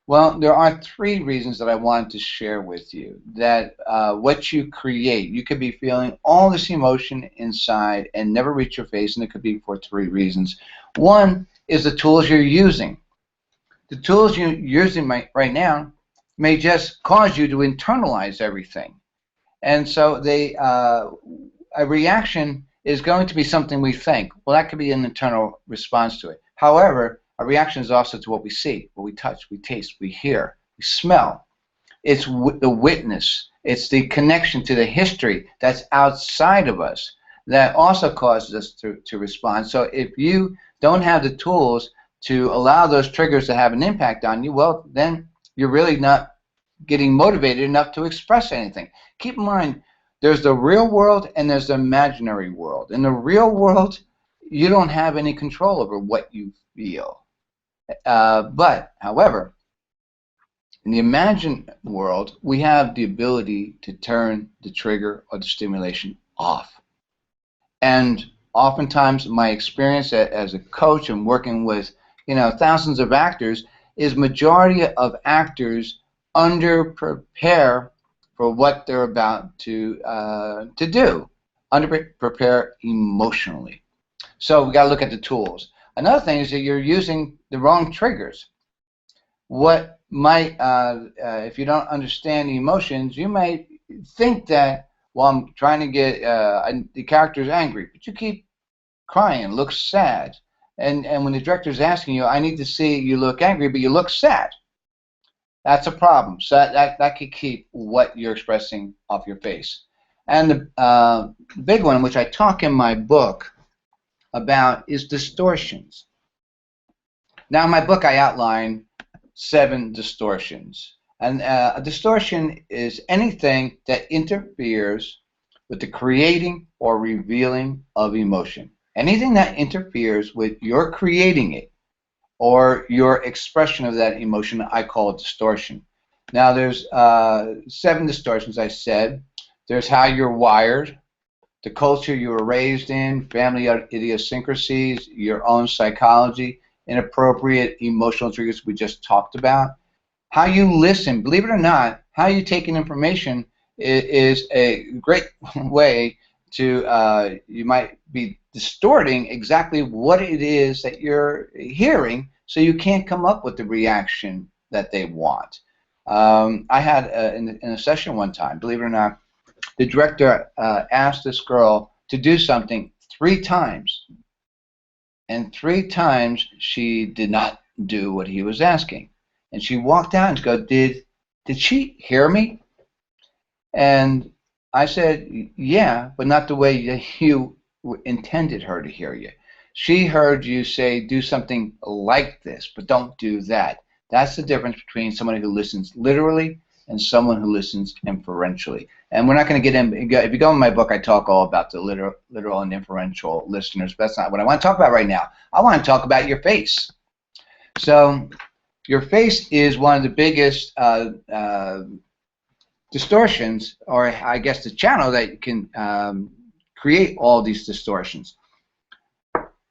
Well, there are three reasons that I wanted to share with you that what you create, you could be feeling all this emotion inside and never reach your face, and it could be for three reasons. One is the tools you're using. The tools you're using right now may just cause you to internalize everything. And so a reaction is going to be something we think. Well, that could be an internal response to it. However, a reaction is also to what we see, what we touch, we taste, we hear, we smell. It's the witness. It's the connection to the history that's outside of us that also causes us to respond. So if you don't have the tools to allow those triggers to have an impact on you, well, then you're really not getting motivated enough to express anything. Keep in mind, there's the real world and there's the imaginary world. In the real world, you don't have any control over what you feel. But, however, in the imagined world, we have the ability to turn the trigger or the stimulation off. And oftentimes, my experience as a coach and working with thousands of actors is majority of actors under-prepare for what they're about to do, under-prepare emotionally. So we got to look at the tools. Another thing is that you're using the wrong triggers. What might, if you don't understand the emotions, you might think that, well, I'm trying to get the character's angry, but you keep crying, looks sad. And when the director's asking you, I need to see you look angry, but you look sad. That's a problem. So that could keep what you're expressing off your face. And the big one, which I talk in my book about, is distortions. Now, in my book, I outline 7 distortions. And a distortion is anything that interferes with the creating or revealing of emotion. Anything that interferes with your creating it or your expression of that emotion, I call it distortion. Now, there's 7 distortions, I said. There's how you're wired. the culture you were raised in, family idiosyncrasies, your own psychology, inappropriate emotional triggers we just talked about. How you listen, believe it or not, how you take in information is a great way to, you might be distorting exactly what it is that you're hearing, so you can't come up with the reaction that they want. I had in a session one time, believe it or not, the director asked this girl to do something 3 times, and 3 times she did not do what he was asking. And she walked out and goes, did she hear me? And I said, yeah, but not the way you intended her to hear you. She heard you say, do something like this, but don't do that. That's the difference between someone who listens literally and someone who listens inferentially. And we're not going to get in. If you go in my book, I talk all about the literal and inferential listeners, but that's not what I want to talk about right now. I want to talk about your face. So your face is one of the biggest distortions, or I guess the channel that can create all these distortions.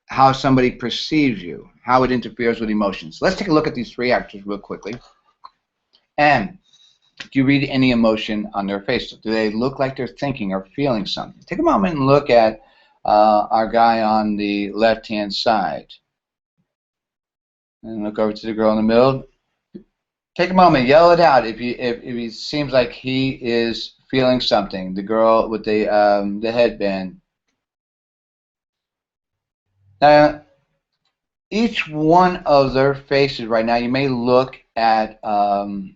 How somebody perceives you, how it interferes with emotions. Let's take a look at these 3 actors real quickly. And do you read any emotion on their face? Do they look like they're thinking or feeling something? Take a moment and look at our guy on the left-hand side. And look over to the girl in the middle. Take a moment, yell it out if he seems like he is feeling something. The girl with the headband. Now, each one of their faces right now, you may look at Daryl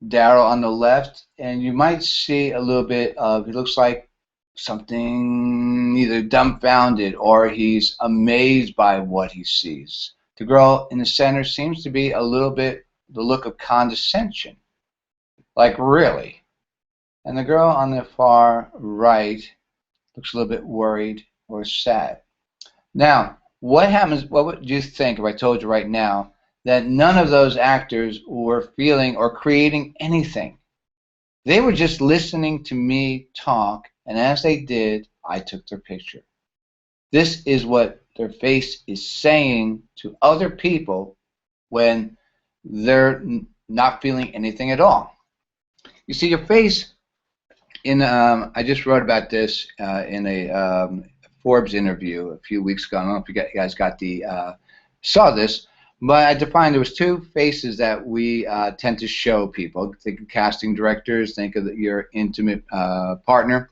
on the left, and you might see a little bit of, he looks like something either dumbfounded or he's amazed by what he sees. The girl in the center seems to be a little bit the look of condescension, like really. And the girl on the far right looks a little bit worried or sad. Now, what happens, what would you think if I told you right now that none of those actors were feeling or creating anything? They were just listening to me talk, and as they did, I took their picture. This is what their face is saying to other people when they're not feeling anything at all. You see, your face, I just wrote about this in a Forbes interview a few weeks ago. I don't know if you guys saw this, but I defined there was 2 faces that we tend to show people. Think of casting directors, think of your intimate partner,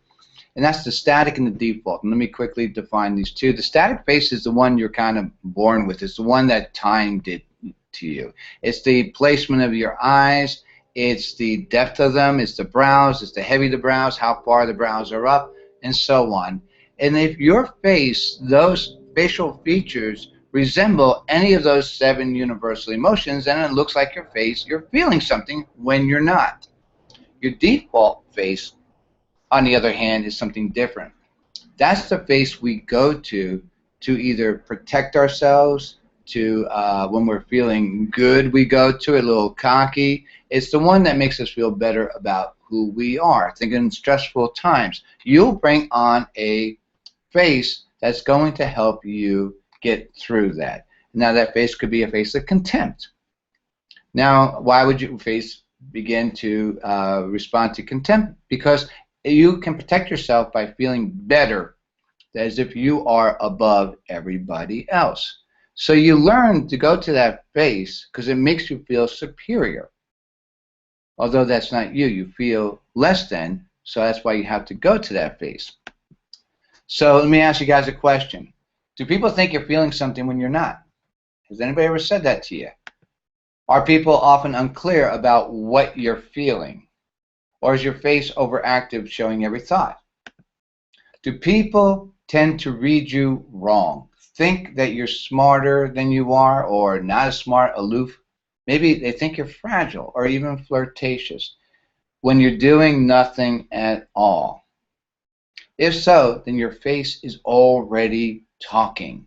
and that's the static and the default. And let me quickly define these 2. The static face is the one you're kind of born with. It's the one that time did to you. It's the placement of your eyes, it's the depth of them, it's the brows, it's the heavy of the brows, how far the brows are up, and so on. And if your face, those facial features resemble any of those 7 universal emotions, then it looks like your face, you're feeling something when you're not. Your default face, on the other hand, is something different. That's the face we go to either protect ourselves, to when we're feeling good, we go to it, a little cocky. It's the one that makes us feel better about who we are. Think in stressful times, you'll bring on a face that's going to help you get through that. Now, that face could be a face of contempt. Now, why would your face begin to respond to contempt? Because you can protect yourself by feeling better, as if you are above everybody else. So you learn to go to that face because it makes you feel superior. Although that's not you. You feel less than, so that's why you have to go to that face. So let me ask you guys a question. Do people think you're feeling something when you're not? Has anybody ever said that to you? Are people often unclear about what you're feeling? Or is your face overactive, showing every thought? Do people tend to read you wrong? Think that you're smarter than you are, or not as smart, aloof? Maybe they think you're fragile or even flirtatious when you're doing nothing at all. If so, then your face is already talking.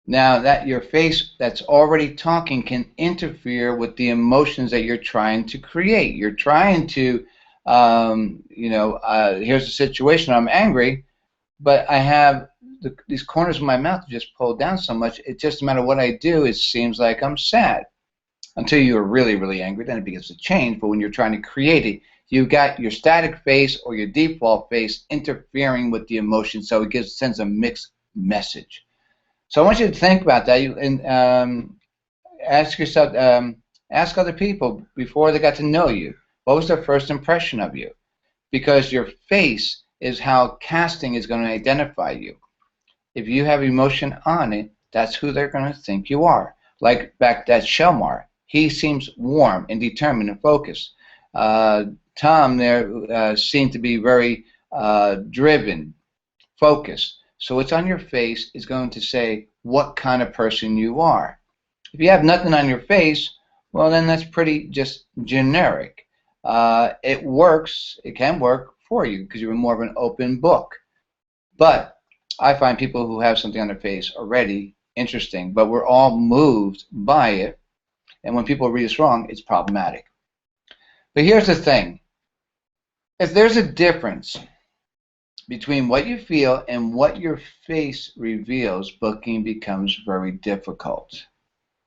Now, that your face that's already talking can interfere with the emotions that you're trying to create. You're trying to Here's the situation. I'm angry, but I have these corners of my mouth just pulled down so much. It just no matter what I do, it seems like I'm sad. Until you're really, really angry, then it begins to change. But when you're trying to create it, you've got your static face or your default face interfering with the emotion, so it sends a mixed message. So I want you to think about that and ask yourself, ask other people before they got to know you, what was their first impression of you? Because your face is how casting is going to identify you. If you have emotion on it, that's who they're going to think you are. Like back that Shelmar, he seems warm and determined and focused. Tom there seemed to be very driven, focused. So what's on your face is going to say what kind of person you are. If you have nothing on your face, well, then that's pretty just generic. It works, it can work for you because you're more of an open book. But I find people who have something on their face already interesting, but we're all moved by it. And when people read us wrong, it's problematic. But here's the thing. If there's a difference between what you feel and what your face reveals, booking becomes very difficult.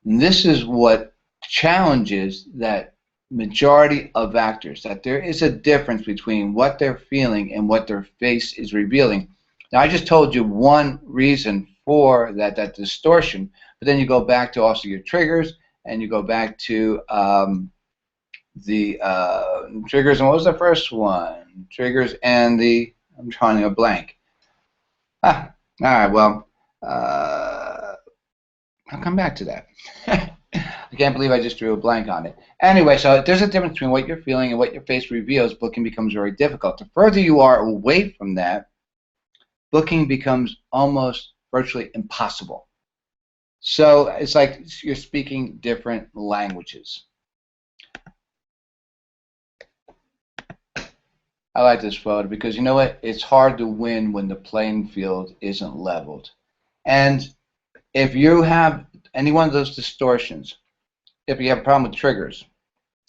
And this is what challenges that majority of actors, that there is a difference between what they're feeling and what their face is revealing. Now, I just told you one reason for that distortion, but then you go back to also your triggers, and you go back to the triggers, and what was the first one? Triggers and the, I'm drawing a blank. All right, well, I'll come back to that. I can't believe I just drew a blank on it. Anyway, so there's a difference between what you're feeling and what your face reveals. Booking becomes very difficult. The further you are away from that, booking becomes almost virtually impossible. So it's like you're speaking different languages. I like this photo because you know what? It's hard to win when the playing field isn't leveled. And if you have any one of those distortions, if you have a problem with triggers,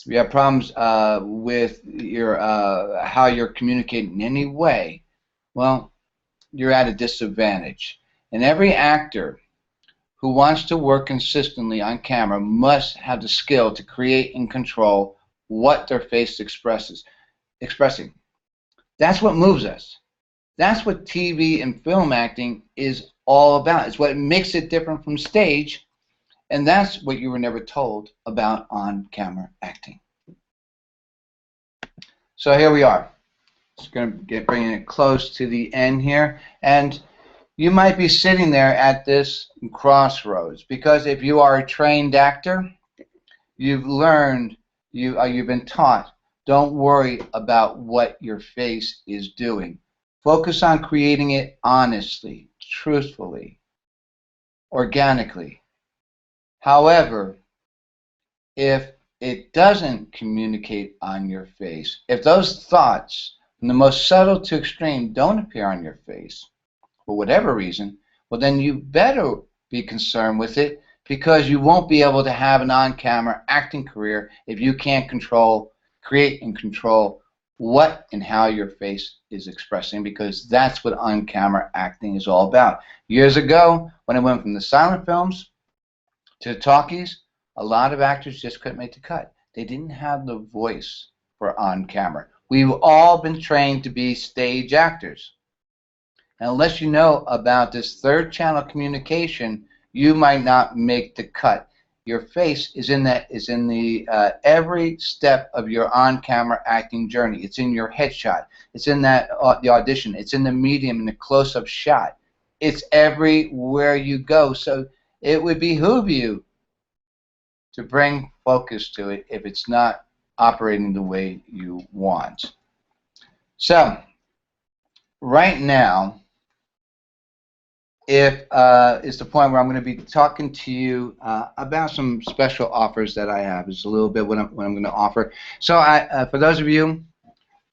if you have problems with your how you're communicating in any way, well, you're at a disadvantage. And every actor who wants to work consistently on camera must have the skill to create and control what their face expressing. That's what moves us. That's what TV and film acting is all about. It's what makes it different from stage, and that's what you were never told about on-camera acting. So here we are. Just going to bringing it close to the end here, and you might be sitting there at this crossroads because if you are a trained actor, you've learned, you've been taught, don't worry about what your face is doing. Focus on creating it honestly, truthfully, organically. However, if it doesn't communicate on your face, if those thoughts, from the most subtle to extreme, don't appear on your face, for whatever reason, well then you better be concerned with it because you won't be able to have an on-camera acting career if you can't create and control what and how your face is expressing, because that's what on-camera acting is all about. Years ago, when I went from the silent films to talkies, a lot of actors just couldn't make the cut. They didn't have the voice for on-camera. We've all been trained to be stage actors. And unless you know about this third channel communication, you might not make the cut. Your face is in the every step of your on-camera acting journey. It's in your headshot. It's in that the audition. It's in the medium and the close-up shot. It's everywhere you go. So it would behoove you to bring focus to it if it's not operating the way you want. So right now, if it's the point where I'm going to be talking to you about some special offers that I have. It's a little bit what I'm going to offer. So for those of you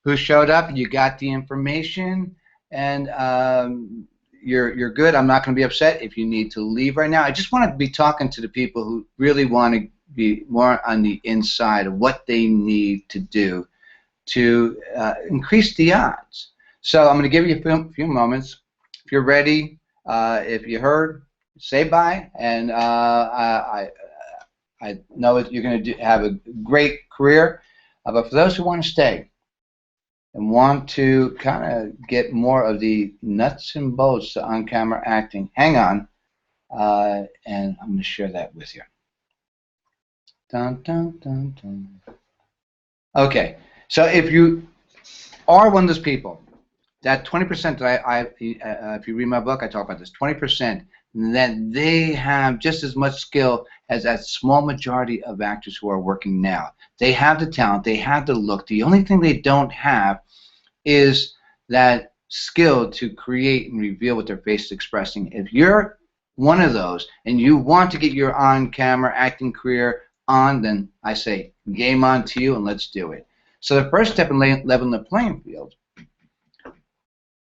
who showed up, you got the information, and you're good. I'm not going to be upset if you need to leave right now. I just want to be talking to the people who really want to be more on the inside of what they need to do to increase the odds. So I'm going to give you a few moments. If you're ready, if you heard, say bye. And I know that you're going to have a great career. But for those who want to stay and want to kind of get more of the nuts and bolts to on-camera acting, hang on, and I'm going to share that with you. Dun, dun, dun, dun. Okay, so if you are one of those people, that 20% that if you read my book, I talk about this, 20%, that they have just as much skill as that small majority of actors who are working now. They have the talent, they have the look. The only thing they don't have is that skill to create and reveal what their face is expressing. If you're one of those and you want to get your on-camera acting career on, then I say game on to you and let's do it. So the first step in leveling the playing field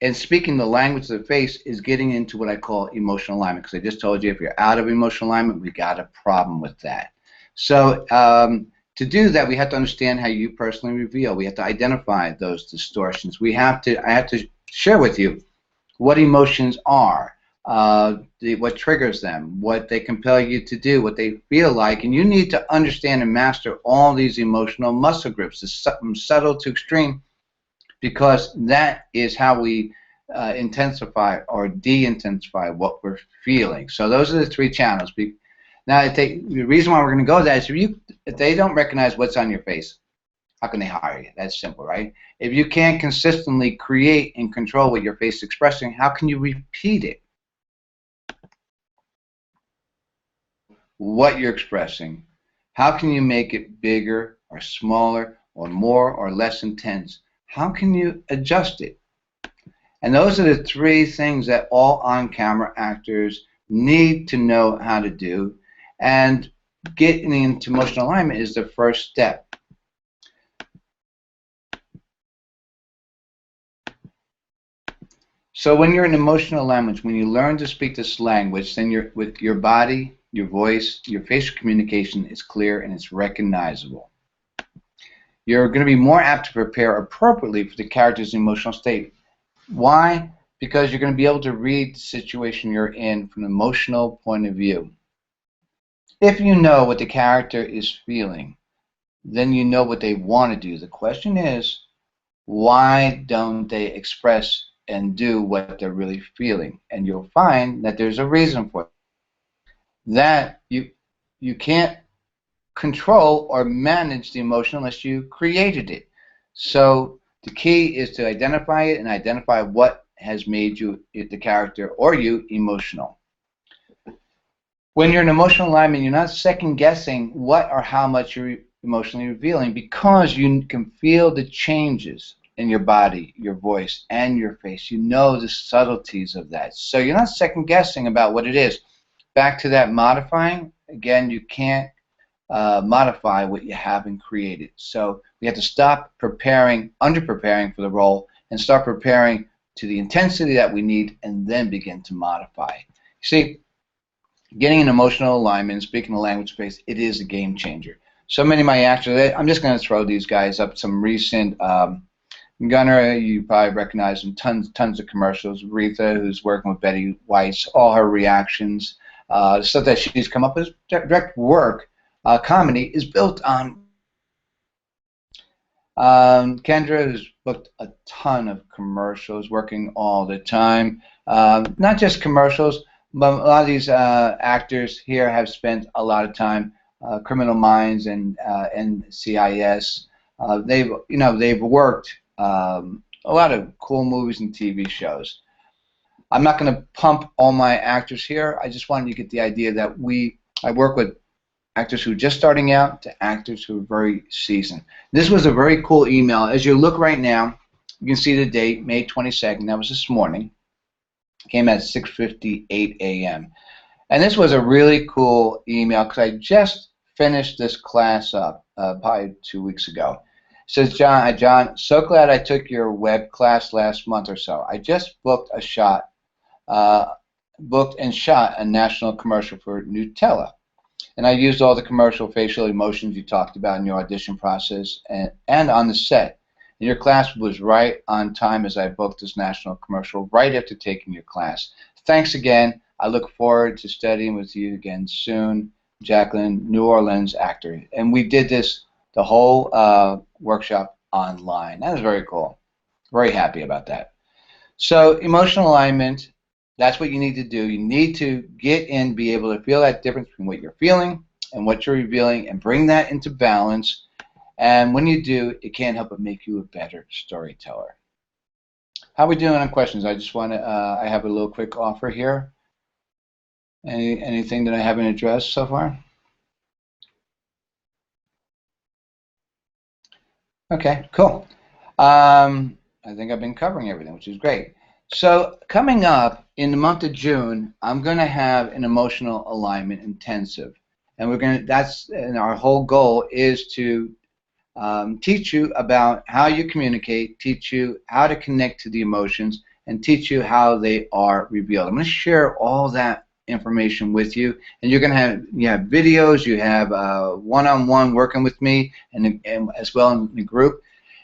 and speaking the language of the face is getting into what I call emotional alignment, because I just told you if you're out of emotional alignment, we got a problem with that. So to do that, we have to understand how you personally reveal. We have to identify those distortions. I have to share with you what emotions are, what triggers them, what they compel you to do, what they feel like, and you need to understand and master all these emotional muscle groups, from subtle to extreme, because that is how we intensify or de-intensify what we're feeling. So those are the three channels. Now, the reason why we're going to go that is if they don't recognize what's on your face, how can they hire you? That's simple, right? If you can't consistently create and control what your face is expressing, how can you repeat it? What you're expressing, how can you make it bigger or smaller or more or less intense? How can you adjust it? And those are the three things that all on-camera actors need to know how to do, and getting into emotional alignment is the first step. So when you're in emotional alignment, when you learn to speak this language, then with your body, your voice, your facial communication is clear and it's recognizable. You're going to be more apt to prepare appropriately for the character's emotional state. Why? Because you're going to be able to read the situation you're in from an emotional point of view. If you know what the character is feeling, then you know what they want to do. The question is, why don't they express and do what they're really feeling? And you'll find that there's a reason for it. That you can't control or manage the emotion unless you created it. So the key is to identify it and identify what has made you, the character or you, emotional. When you're in emotional alignment, you're not second guessing what or how much you're emotionally revealing, because you can feel the changes in your body, your voice, and your face. You know the subtleties of that. So you're not second guessing about what it is. Back to that modifying, again, you can't modify what you haven't created. So we have to stop under-preparing for the role and start preparing to the intensity that we need, and then begin to modify. See, getting an emotional alignment, speaking the language space, it is a game changer. So many of my actors, I'm just going to throw these guys up some recent, Gunnar, you probably recognize him, tons of commercials. Retha, who's working with Betty Weiss, all her reactions, stuff that she's come up with, direct work. Comedy is built on. Kendra has booked a ton of commercials, working all the time. Not just commercials, but a lot of these actors here have spent a lot of time. Criminal Minds and CIS. They've worked a lot of cool movies and TV shows. I'm not going to pump all my actors here. I just wanted you to get the idea that I work with actors who are just starting out to actors who are very seasoned. This was a very cool email. As you look right now, you can see the date, May 22nd. That was this morning. It came at 6:58 a.m. And this was a really cool email because I just finished this class up probably 2 weeks ago. It says, John, so glad I took your web class last month or so. I just booked and shot a national commercial for Nutella. And I used all the commercial facial emotions you talked about in your audition process and on the set. And your class was right on time as I booked this national commercial right after taking your class. Thanks again. I look forward to studying with you again soon. Jacqueline, New Orleans actor. And we did this, the whole workshop online. That was very cool. Very happy about that. So emotional alignment, that's what you need to do. You need to get in, be able to feel that difference between what you're feeling and what you're revealing and bring that into balance. And when you do, it can't help but make you a better storyteller. How are we doing on questions? I just want to, I have a little quick offer here. Anything that I haven't addressed so far? Okay, cool. I think I've been covering everything, which is great. So coming up in the month of June, I'm going to have an emotional alignment intensive, and and our whole goal is to teach you about how you communicate, teach you how to connect to the emotions, and teach you how they are revealed. I'm going to share all that information with you, and you're going to have videos, you have one-on-one working with me, and as well in the group.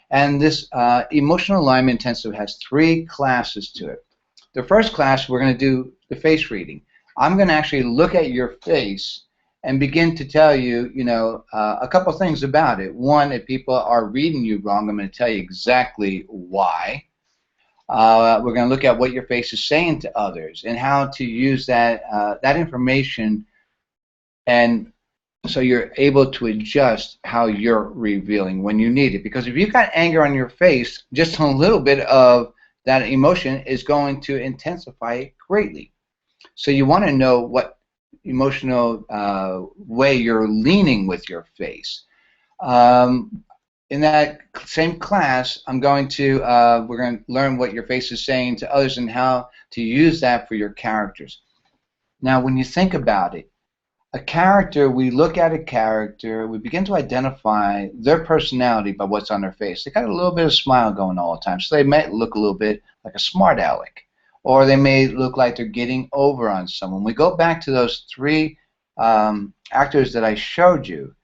And this emotional alignment intensive has 3 classes to it. The first class, we're going to do the face reading. I'm going to actually look at your face and begin to tell you, a couple things about it. One, if people are reading you wrong, I'm going to tell you exactly why. We're going to look at what your face is saying to others and how to use that information, and so you're able to adjust how you're revealing when you need it. Because if you've got anger on your face, just a little bit of that emotion is going to intensify it greatly. So you want to know what emotional way you're leaning with your face. In that same class, we're going to learn what your face is saying to others and how to use that for your characters. Now, when you think about it, a character, we look at a character, we begin to identify their personality by what's on their face. They got a little bit of smile going all the time, so they might look a little bit like a smart aleck, or they may look like they're getting over on someone. We go back to those 3 actors that I showed you,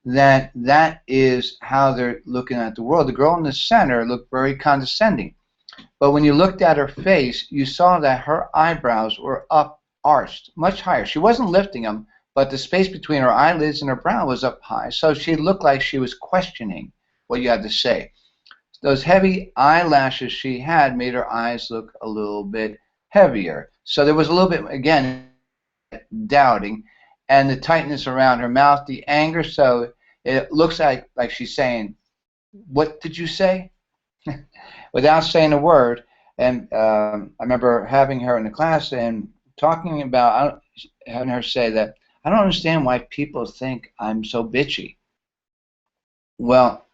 that is how they're looking at the world. The girl in the center looked very condescending, but when you looked at her face, you saw that her eyebrows were up arched, much higher. She wasn't lifting them, but the space between her eyelids and her brow was up high, so she looked like she was questioning what you had to say. Those heavy eyelashes she had made her eyes look a little bit heavier. So there was a little bit, again, doubting, and the tightness around her mouth, the anger, so it looks like she's saying, "What did you say?" without saying a word. And I remember having her in the class and talking about, having her say that, "I don't understand why people think I'm so bitchy." Well,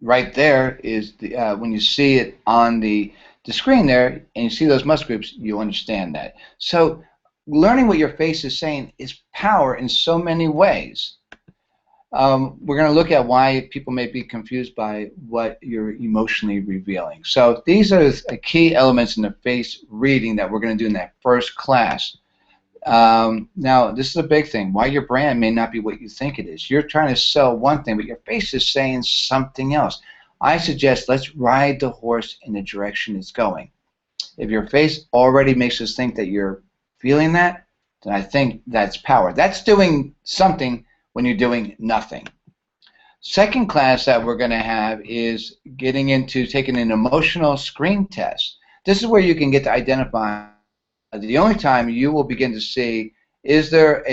right there is when you see it on the screen there and you see those muscle groups, you understand that. So learning what your face is saying is power in so many ways. We're going to look at why people may be confused by what you're emotionally revealing. So these are the key elements in the face reading that we're going to do in that first class. Now, this is a big thing. Why your brand may not be what you think it is. You're trying to sell one thing, but your face is saying something else. I suggest let's ride the horse in the direction it's going. If your face already makes us think that you're feeling that, then I think that's power. That's doing something when you're doing nothing. Second class that we're going to have is getting into taking an emotional screen test. This is where you can get to identify the only time you will begin to see, is there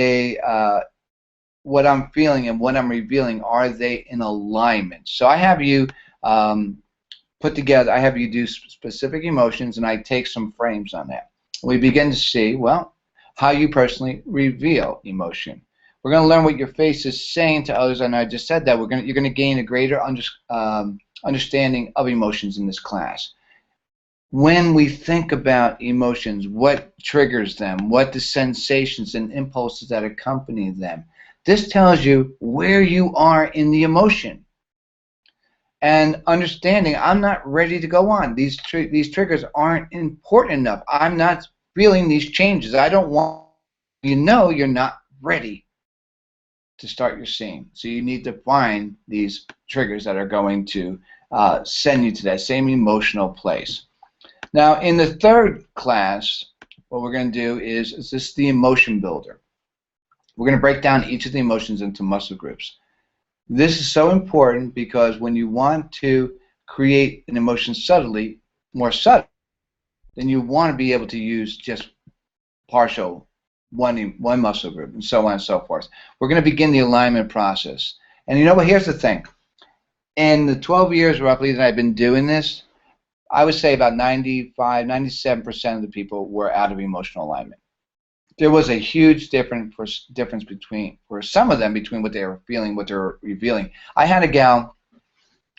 what I'm feeling and what I'm revealing, are they in alignment? So I have you put together, I have you do specific emotions, and I take some frames on that. We begin to see, well, how you personally reveal emotion. We're going to learn what your face is saying to others, and I just said that you're going to gain a greater understanding of emotions in this class. When we think about emotions, what triggers them, what the sensations and impulses that accompany them, this tells you where you are in the emotion. And understanding, I'm not ready to go on. These triggers aren't important enough. I'm not feeling these changes. I don't want, you're not ready to start your scene. So you need to find these triggers that are going to send you to that same emotional place. Now, in the third class, what we're going to do is this the emotion builder. We're going to break down each of the emotions into muscle groups. This is so important because when you want to create an emotion subtly, more subtle, then you want to be able to use just partial one muscle group and so on and so forth. We're going to begin the alignment process. And you know what? Here's the thing. In the 12 years roughly that I've been doing this, I would say about 95, 97% of the people were out of emotional alignment. There was a huge difference between, for some of them, between what they were feeling, what they were revealing. I had a gal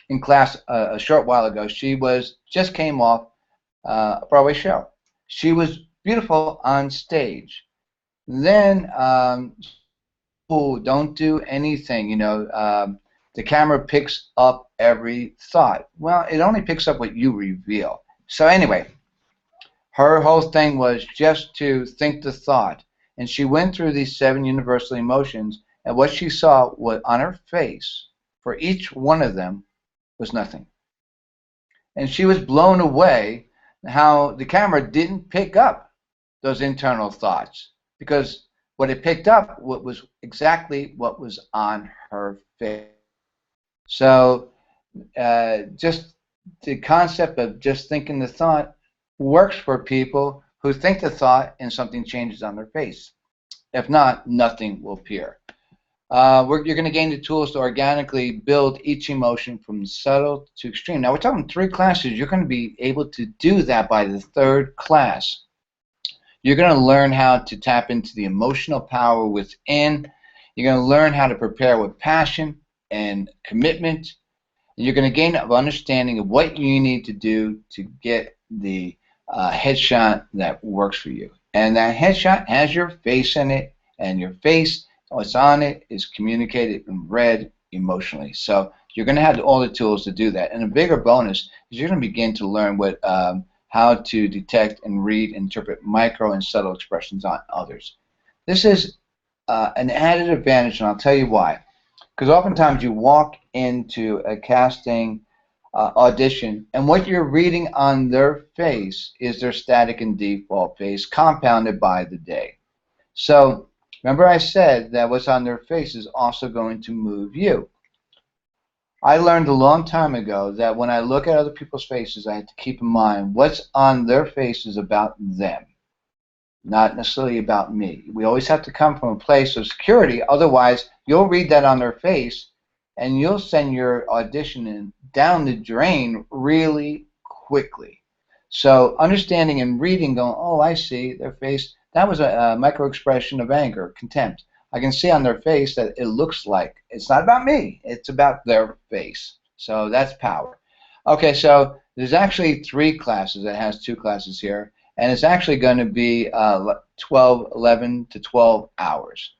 in class a short while ago. She just came off a Broadway show. She was beautiful on stage. Then, oh, don't do anything, the camera picks up every thought. Well, it only picks up what you reveal. So anyway, her whole thing was just to think the thought. And she went through these 7 universal emotions, and what she saw was on her face, for each one of them, was nothing. And she was blown away how the camera didn't pick up those internal thoughts, because what it picked up was exactly what was on her face. So just the concept of just thinking the thought works for people who think the thought and something changes on their face. If not, nothing will appear. You're going to gain the tools to organically build each emotion from subtle to extreme. Now, we're talking 3 classes. You're going to be able to do that by the 3rd class. You're going to learn how to tap into the emotional power within. You're going to learn how to prepare with passion and commitment. You're going to gain an understanding of what you need to do to get the headshot that works for you. And that headshot has your face in it, and your face, what's on it, is communicated and read emotionally. So you're going to have all the tools to do that. And a bigger bonus is you're going to begin to learn how to detect and read, interpret micro and subtle expressions on others. This is an added advantage, and I'll tell you why. Because oftentimes you walk into a casting audition, and what you're reading on their face is their static and default face, compounded by the day. So remember I said that what's on their face is also going to move you. I learned a long time ago that when I look at other people's faces, I have to keep in mind what's on their faces about them, not necessarily about me. We always have to come from a place of security. Otherwise, you'll read that on their face, and you'll send your audition in down the drain really quickly. So understanding and reading, going, oh, I see their face. That was a micro expression of anger, contempt. I can see on their face that it looks like it's not about me. It's about their face. So that's power. Okay, so there's actually 3 classes. It has 2 classes here. And it's actually going to be 11 to 12 hours.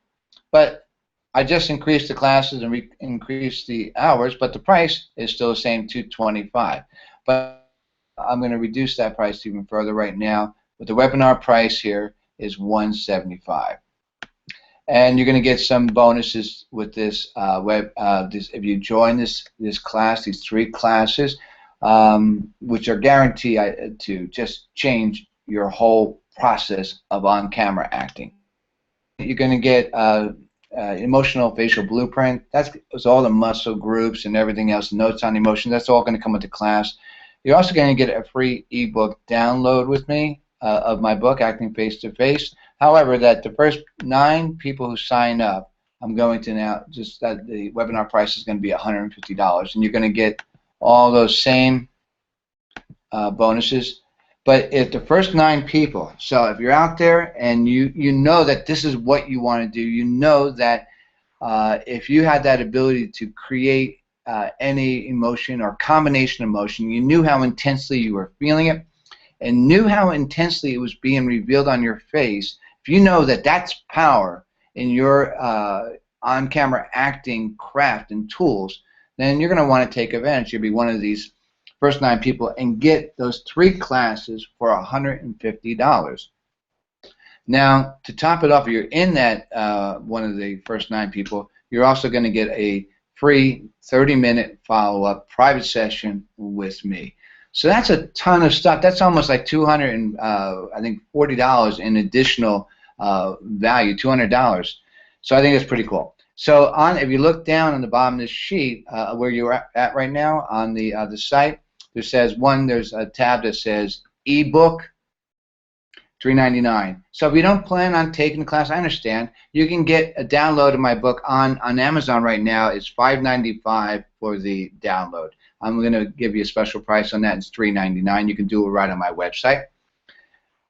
But I just increased the classes and increased the hours, but the price is still the same, $225. But I'm going to reduce that price even further right now. But the webinar price here is $175. And you're going to get some bonuses with this if you join this class, these 3 classes, which are guaranteed to just change your whole process of on-camera acting. You're going to get emotional facial blueprint. That's all the muscle groups and everything else, notes on emotion. That's all going to come with the class. You're also going to get a free ebook download with me of my book, Acting Face to Face. However, that the first 9 people who sign up, I'm going to now just that the webinar price is going to be $150, and you're going to get all those same bonuses. But if the first 9 people, so if you're out there and you know that this is what you want to do, you know that if you had that ability to create any emotion or combination of emotion, you knew how intensely you were feeling it and knew how intensely it was being revealed on your face, if you know that that's power in your on-camera acting craft and tools, then you're going to want to take advantage. You'll be one of these first 9 people and get those 3 classes for $150. Now, to top it off, if you're in that one of the first 9 people, you're also going to get a free 30-minute follow-up private session with me. So that's a ton of stuff. That's almost like I think $40 in additional value, $200. So I think that's pretty cool. So if you look down on the bottom of this sheet, where you're at right now on the site, there's a tab that says ebook, $3.99. So if you don't plan on taking the class, I understand. You can get a download of my book on Amazon right now. It's $5.95 for the download. I'm going to give you a special price on that. It's $3.99. You can do it right on my website.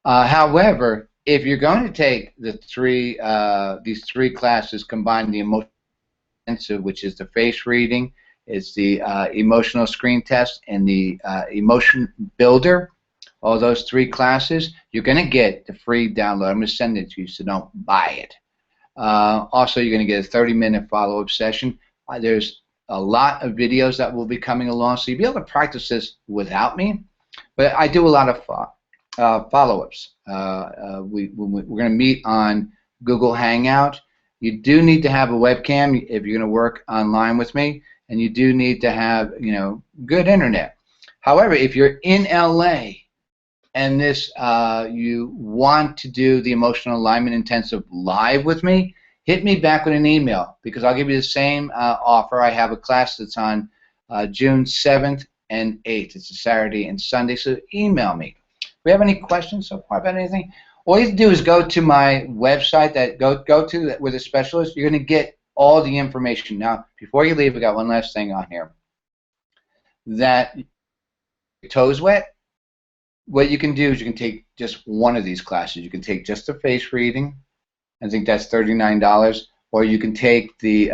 However, if you're going to take these three classes combined, the emotional intensive, which is the face reading, it's the emotional screen test, and the emotion builder, all those three classes, you're going to get the free download. I'm going to send it to you, so don't buy it. Also, you're going to get a 30-minute follow-up session. There's a lot of videos that will be coming along, so you'll be able to practice this without me. But I do a lot of follow-ups. We're going to meet on Google Hangout. You do need to have a webcam if you're going to work online with me, and you do need to have, good internet. However, if you're in LA and you want to do the Emotional Alignment Intensive live with me, hit me back with an email, because I'll give you the same offer. I have a class that's on June 7th and 8th. It's a Saturday and Sunday, so email me. If we have any questions so far about anything, all you have to do is go to my website, go to with a specialist. You're going to get all the information. Now, before you leave, we got one last thing on here. That your toes wet, what you can do is you can take just one of these classes. You can take just the face reading. I think that's $39, or you can take the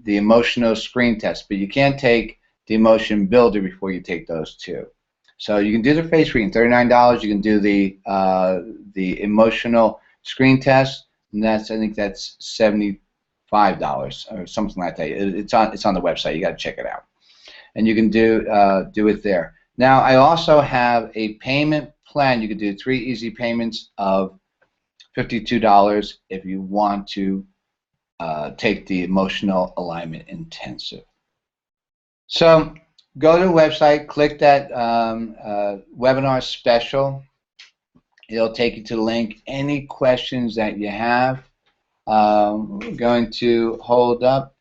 emotional screen test, but you can't take the emotion builder before you take those two. So you can do the face reading, $39. You can do the emotional screen test, and I think that's $75 or something like that. It's on the website. You got to check it out, and you can do it there. Now, I also have a payment plan. You can do 3 easy payments of $52 if you want to take the Emotional Alignment Intensive. So go to the website, click that webinar special. It'll take you to the link. Any questions that you have, we're going to hold up.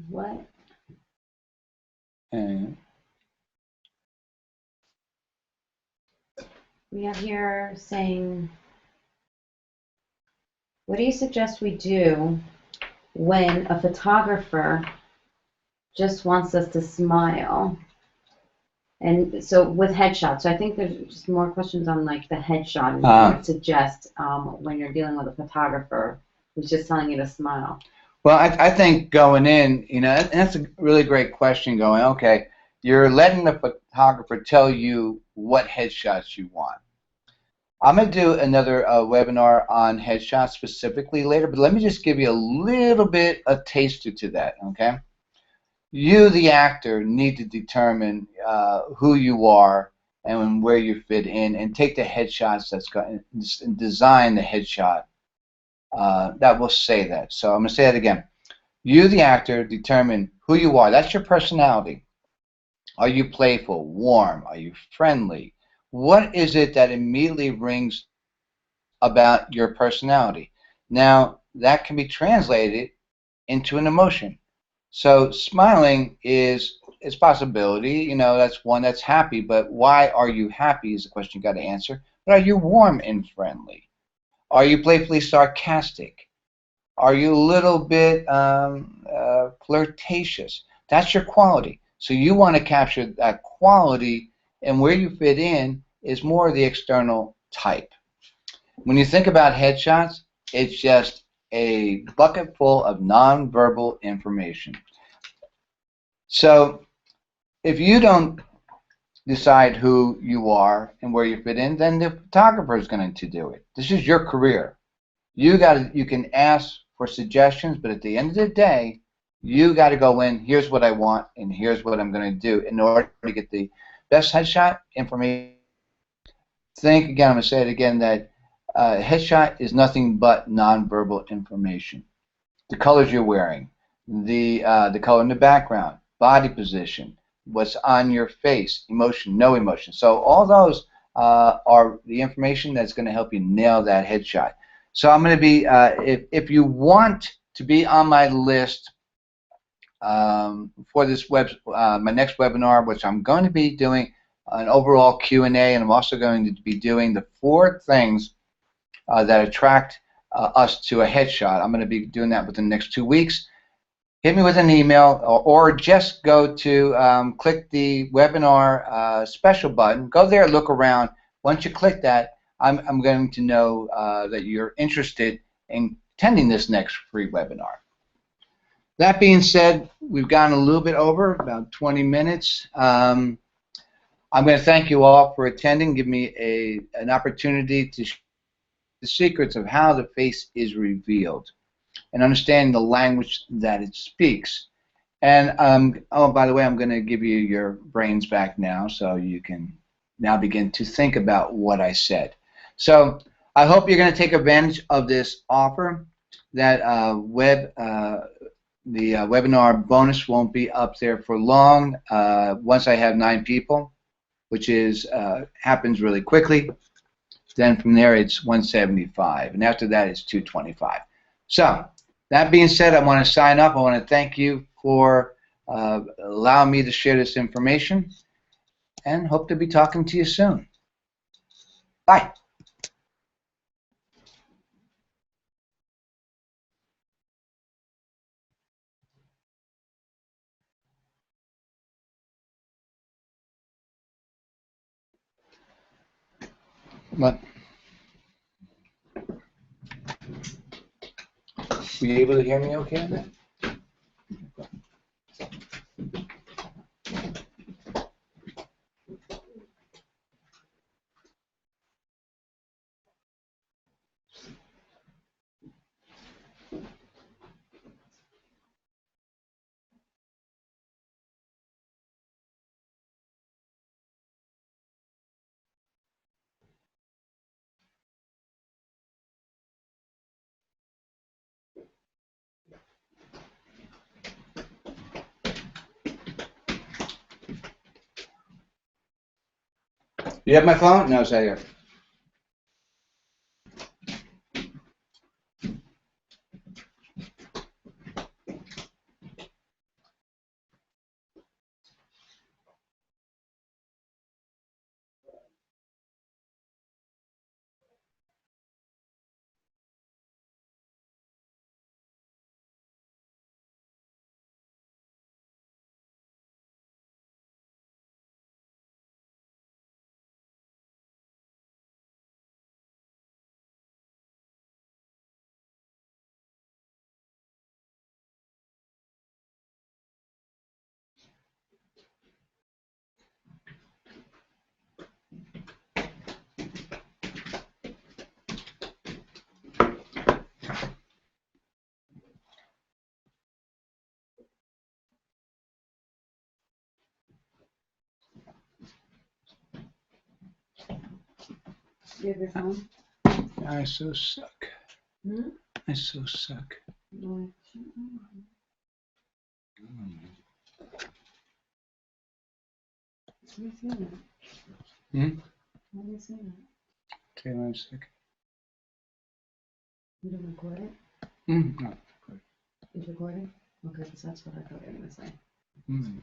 What? We have here saying, what do you suggest we do when a photographer just wants us to smile? And so with headshots, so I think there's just more questions on like the headshot and what you would suggest when you're dealing with a photographer who's just telling you to smile. Well, I think going in, and that's a really great question. Going, okay, you're letting the photographer tell you what headshots you want. I'm going to do another webinar on headshots specifically later, but let me just give you a little bit a taster to that, okay? You, the actor, need to determine who you are and where you fit in, and take the headshots and design the headshot that will say that. So I'm going to say that again. You, the actor, determine who you are. That's your personality. Are you playful, warm? Are you friendly? What is it that immediately rings about your personality? Now, that can be translated into an emotion. So smiling is possibility. That's one that's happy, but why are you happy is a question you got to answer. But are you warm and friendly? Are you playfully sarcastic? Are you a little bit flirtatious? That's your quality. So you want to capture that quality, and where you fit in is more the external type. When you think about headshots, it's just a bucket full of nonverbal information. So if you don't decide who you are and where you fit in, then the photographer is going to do it. This is your career. You can ask for suggestions, but at the end of the day, you got to go in, here's what I want, and here's what I'm going to do in order to get the best headshot information. Think again, I'm going to say it again, that headshot is nothing but nonverbal information. The colors you're wearing, the color in the background, body position, what's on your face, emotion, no emotion. So all those are the information that's going to help you nail that headshot. So I'm going to be, if you want to be on my list for this my next webinar, which I'm going to be doing an overall Q&A, and I'm also going to be doing the 4 things that attract us to a headshot. I'm going to be doing that within the next 2 weeks. Hit me with an email, or just go to click the webinar special button. Go there, look around. Once you click that, I'm going to know that you're interested in attending this next free webinar. That being said, we've gone a little bit over, about 20 minutes. I'm going to thank you all for attending, give me an opportunity to share the secrets of how the face is revealed and understanding the language that it speaks. And oh, by the way, I'm going to give you your brains back now, so you can now begin to think about what I said. So I hope you're going to take advantage of this offer. That the webinar bonus won't be up there for long. Once I have 9 people, which is happens really quickly, then from there it's 175, and after that it's 225. So that being said, I want to sign up. I want to thank you for allowing me to share this information, and hope to be talking to you soon. Bye. What? Were you able to hear me okay on that? You have my phone? No, it's right here. You have your phone? I so suck. Hmm? I so suck. No. Why do you say that? Why do you say that? Okay, 1 second. You didn't record it? No. It's recording? Okay, because that's what I thought you were going to say. Mm.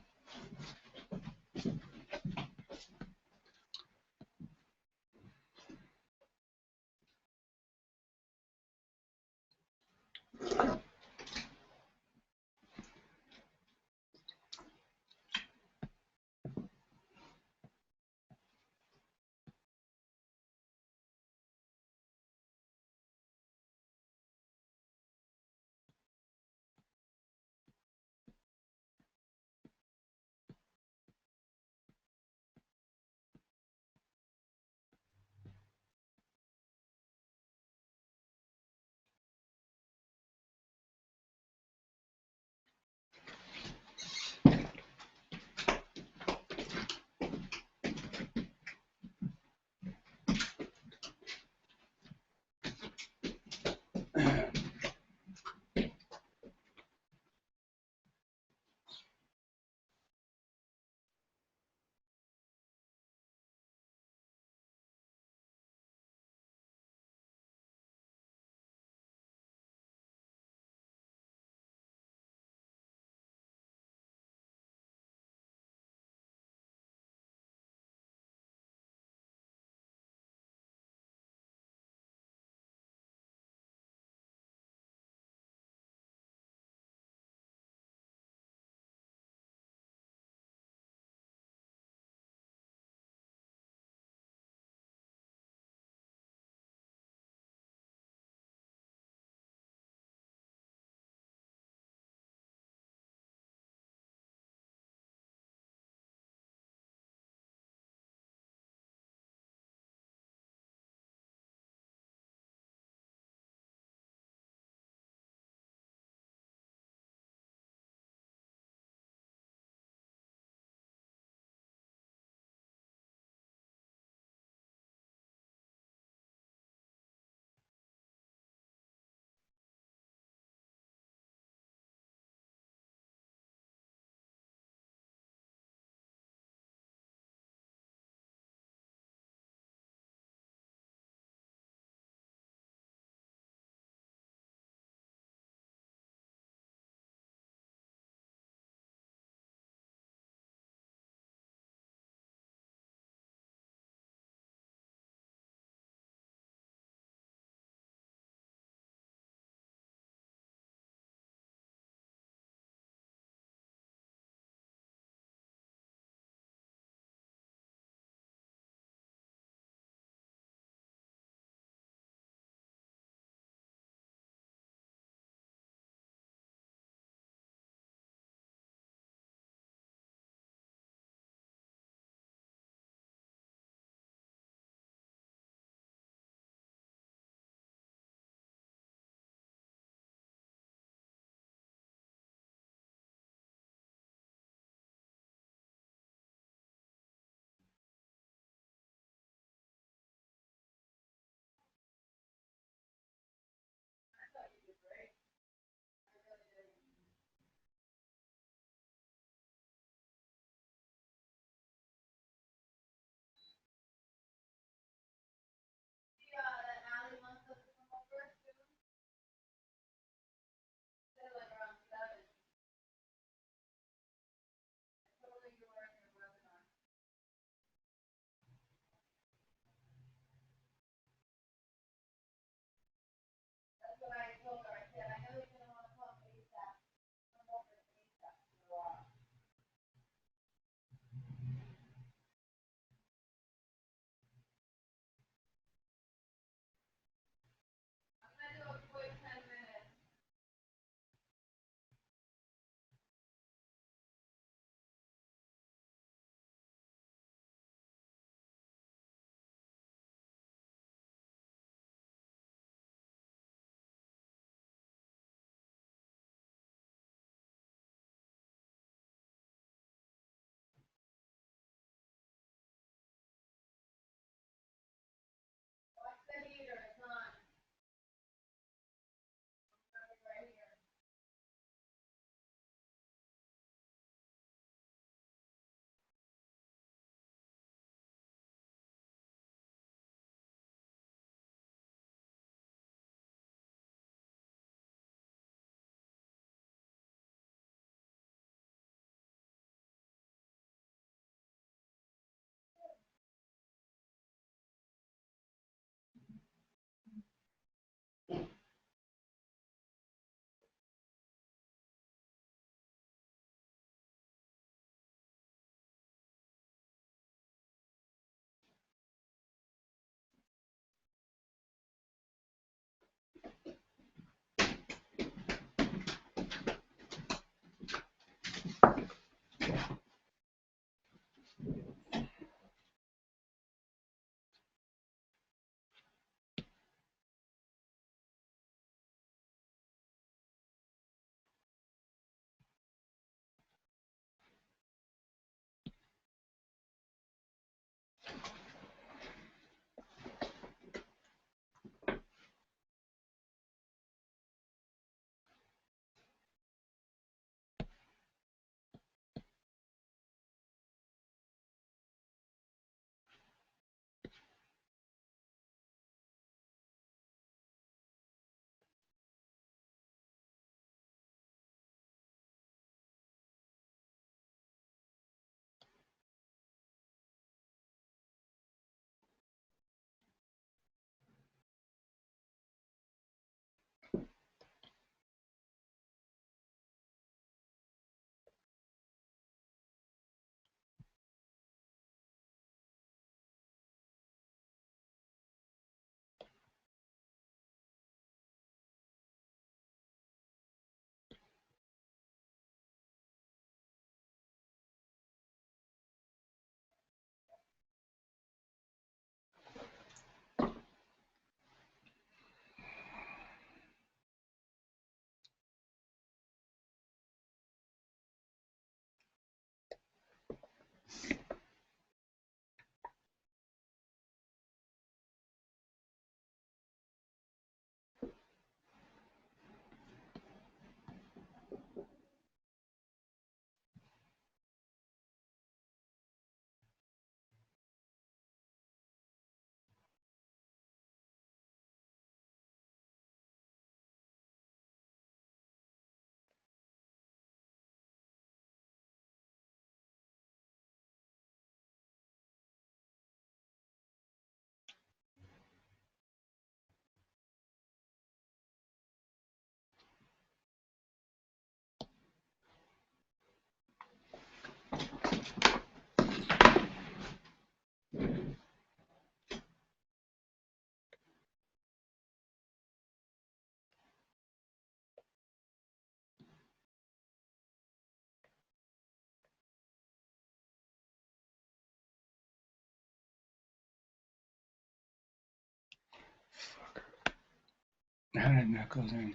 how did that go then?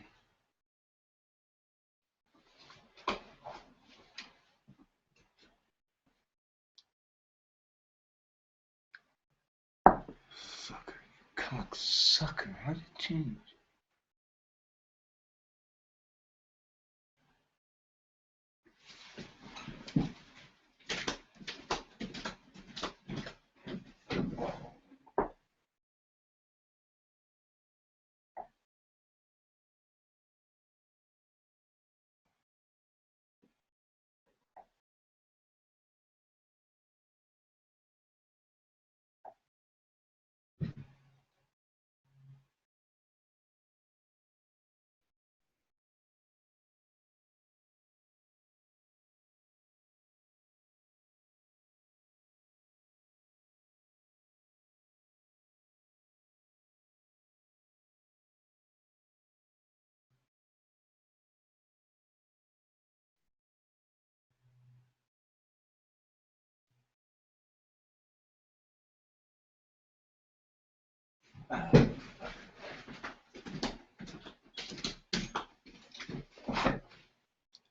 Fucker, cocksucker, how did it change?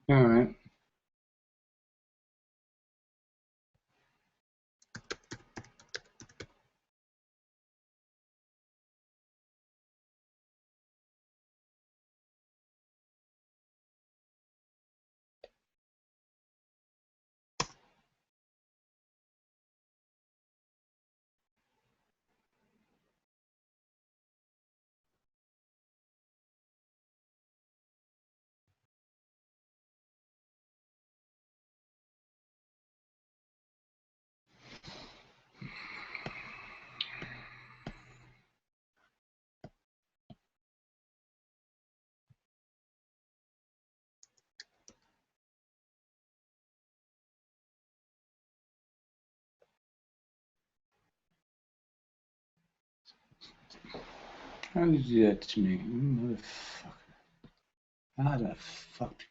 All right. How did you do that to me? You motherfucker. How the fuck?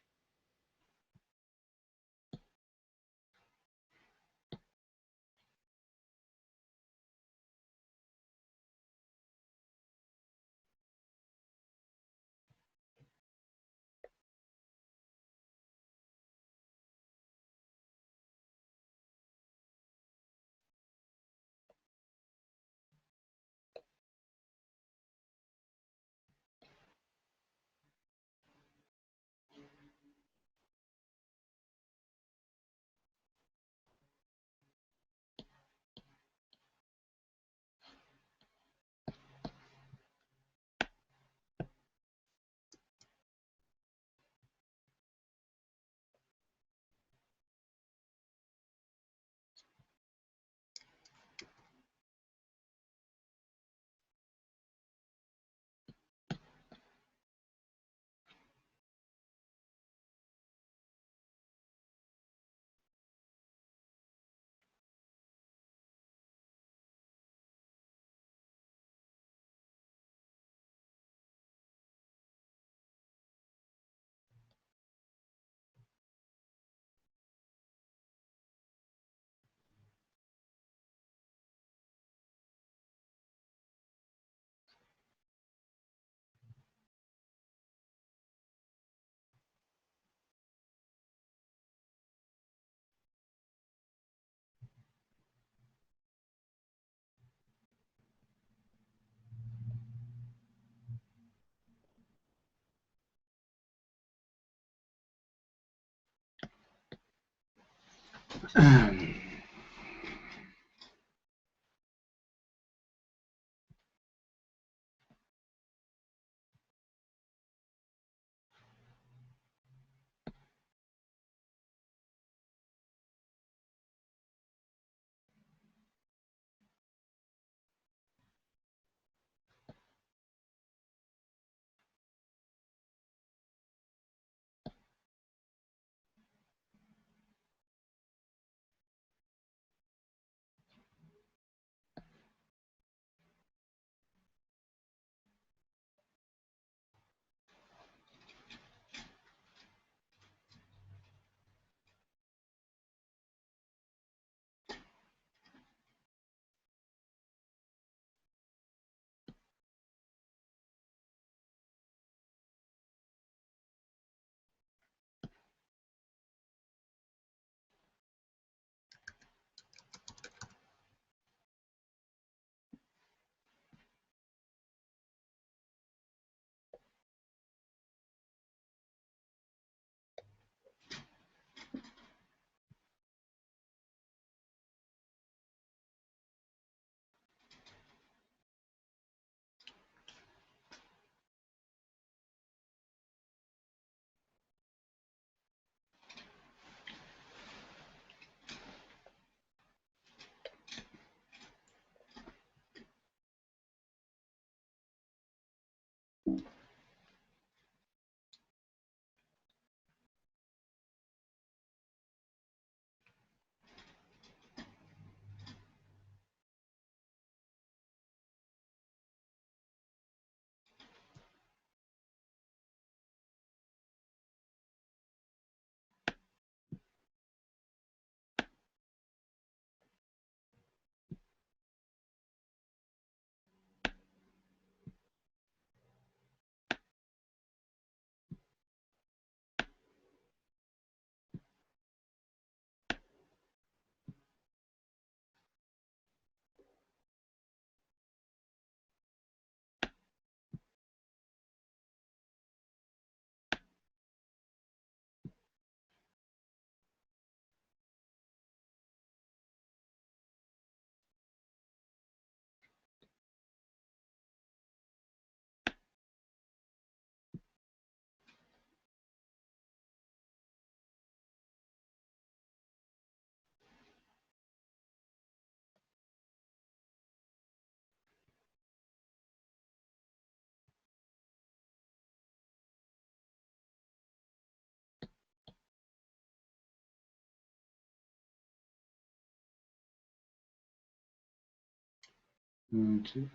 1, 2.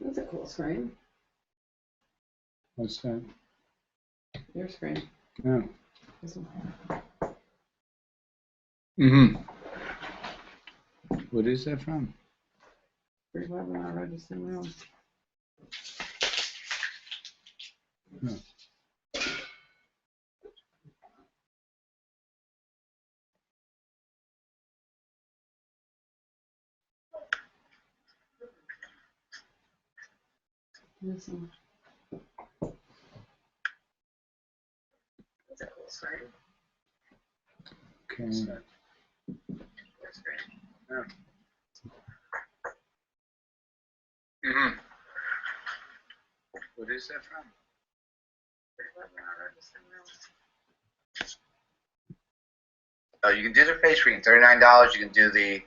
That's a cool screen. What's that? Your screen. Oh. This one. Mm-hmm. What is that from? Free webinar register room. No. This one. That's a cool screen. Okay. Your screen. Yeah. Mm-hmm. What is that from? Free webinar register room. Oh, you can do the face screen, $39. You can do the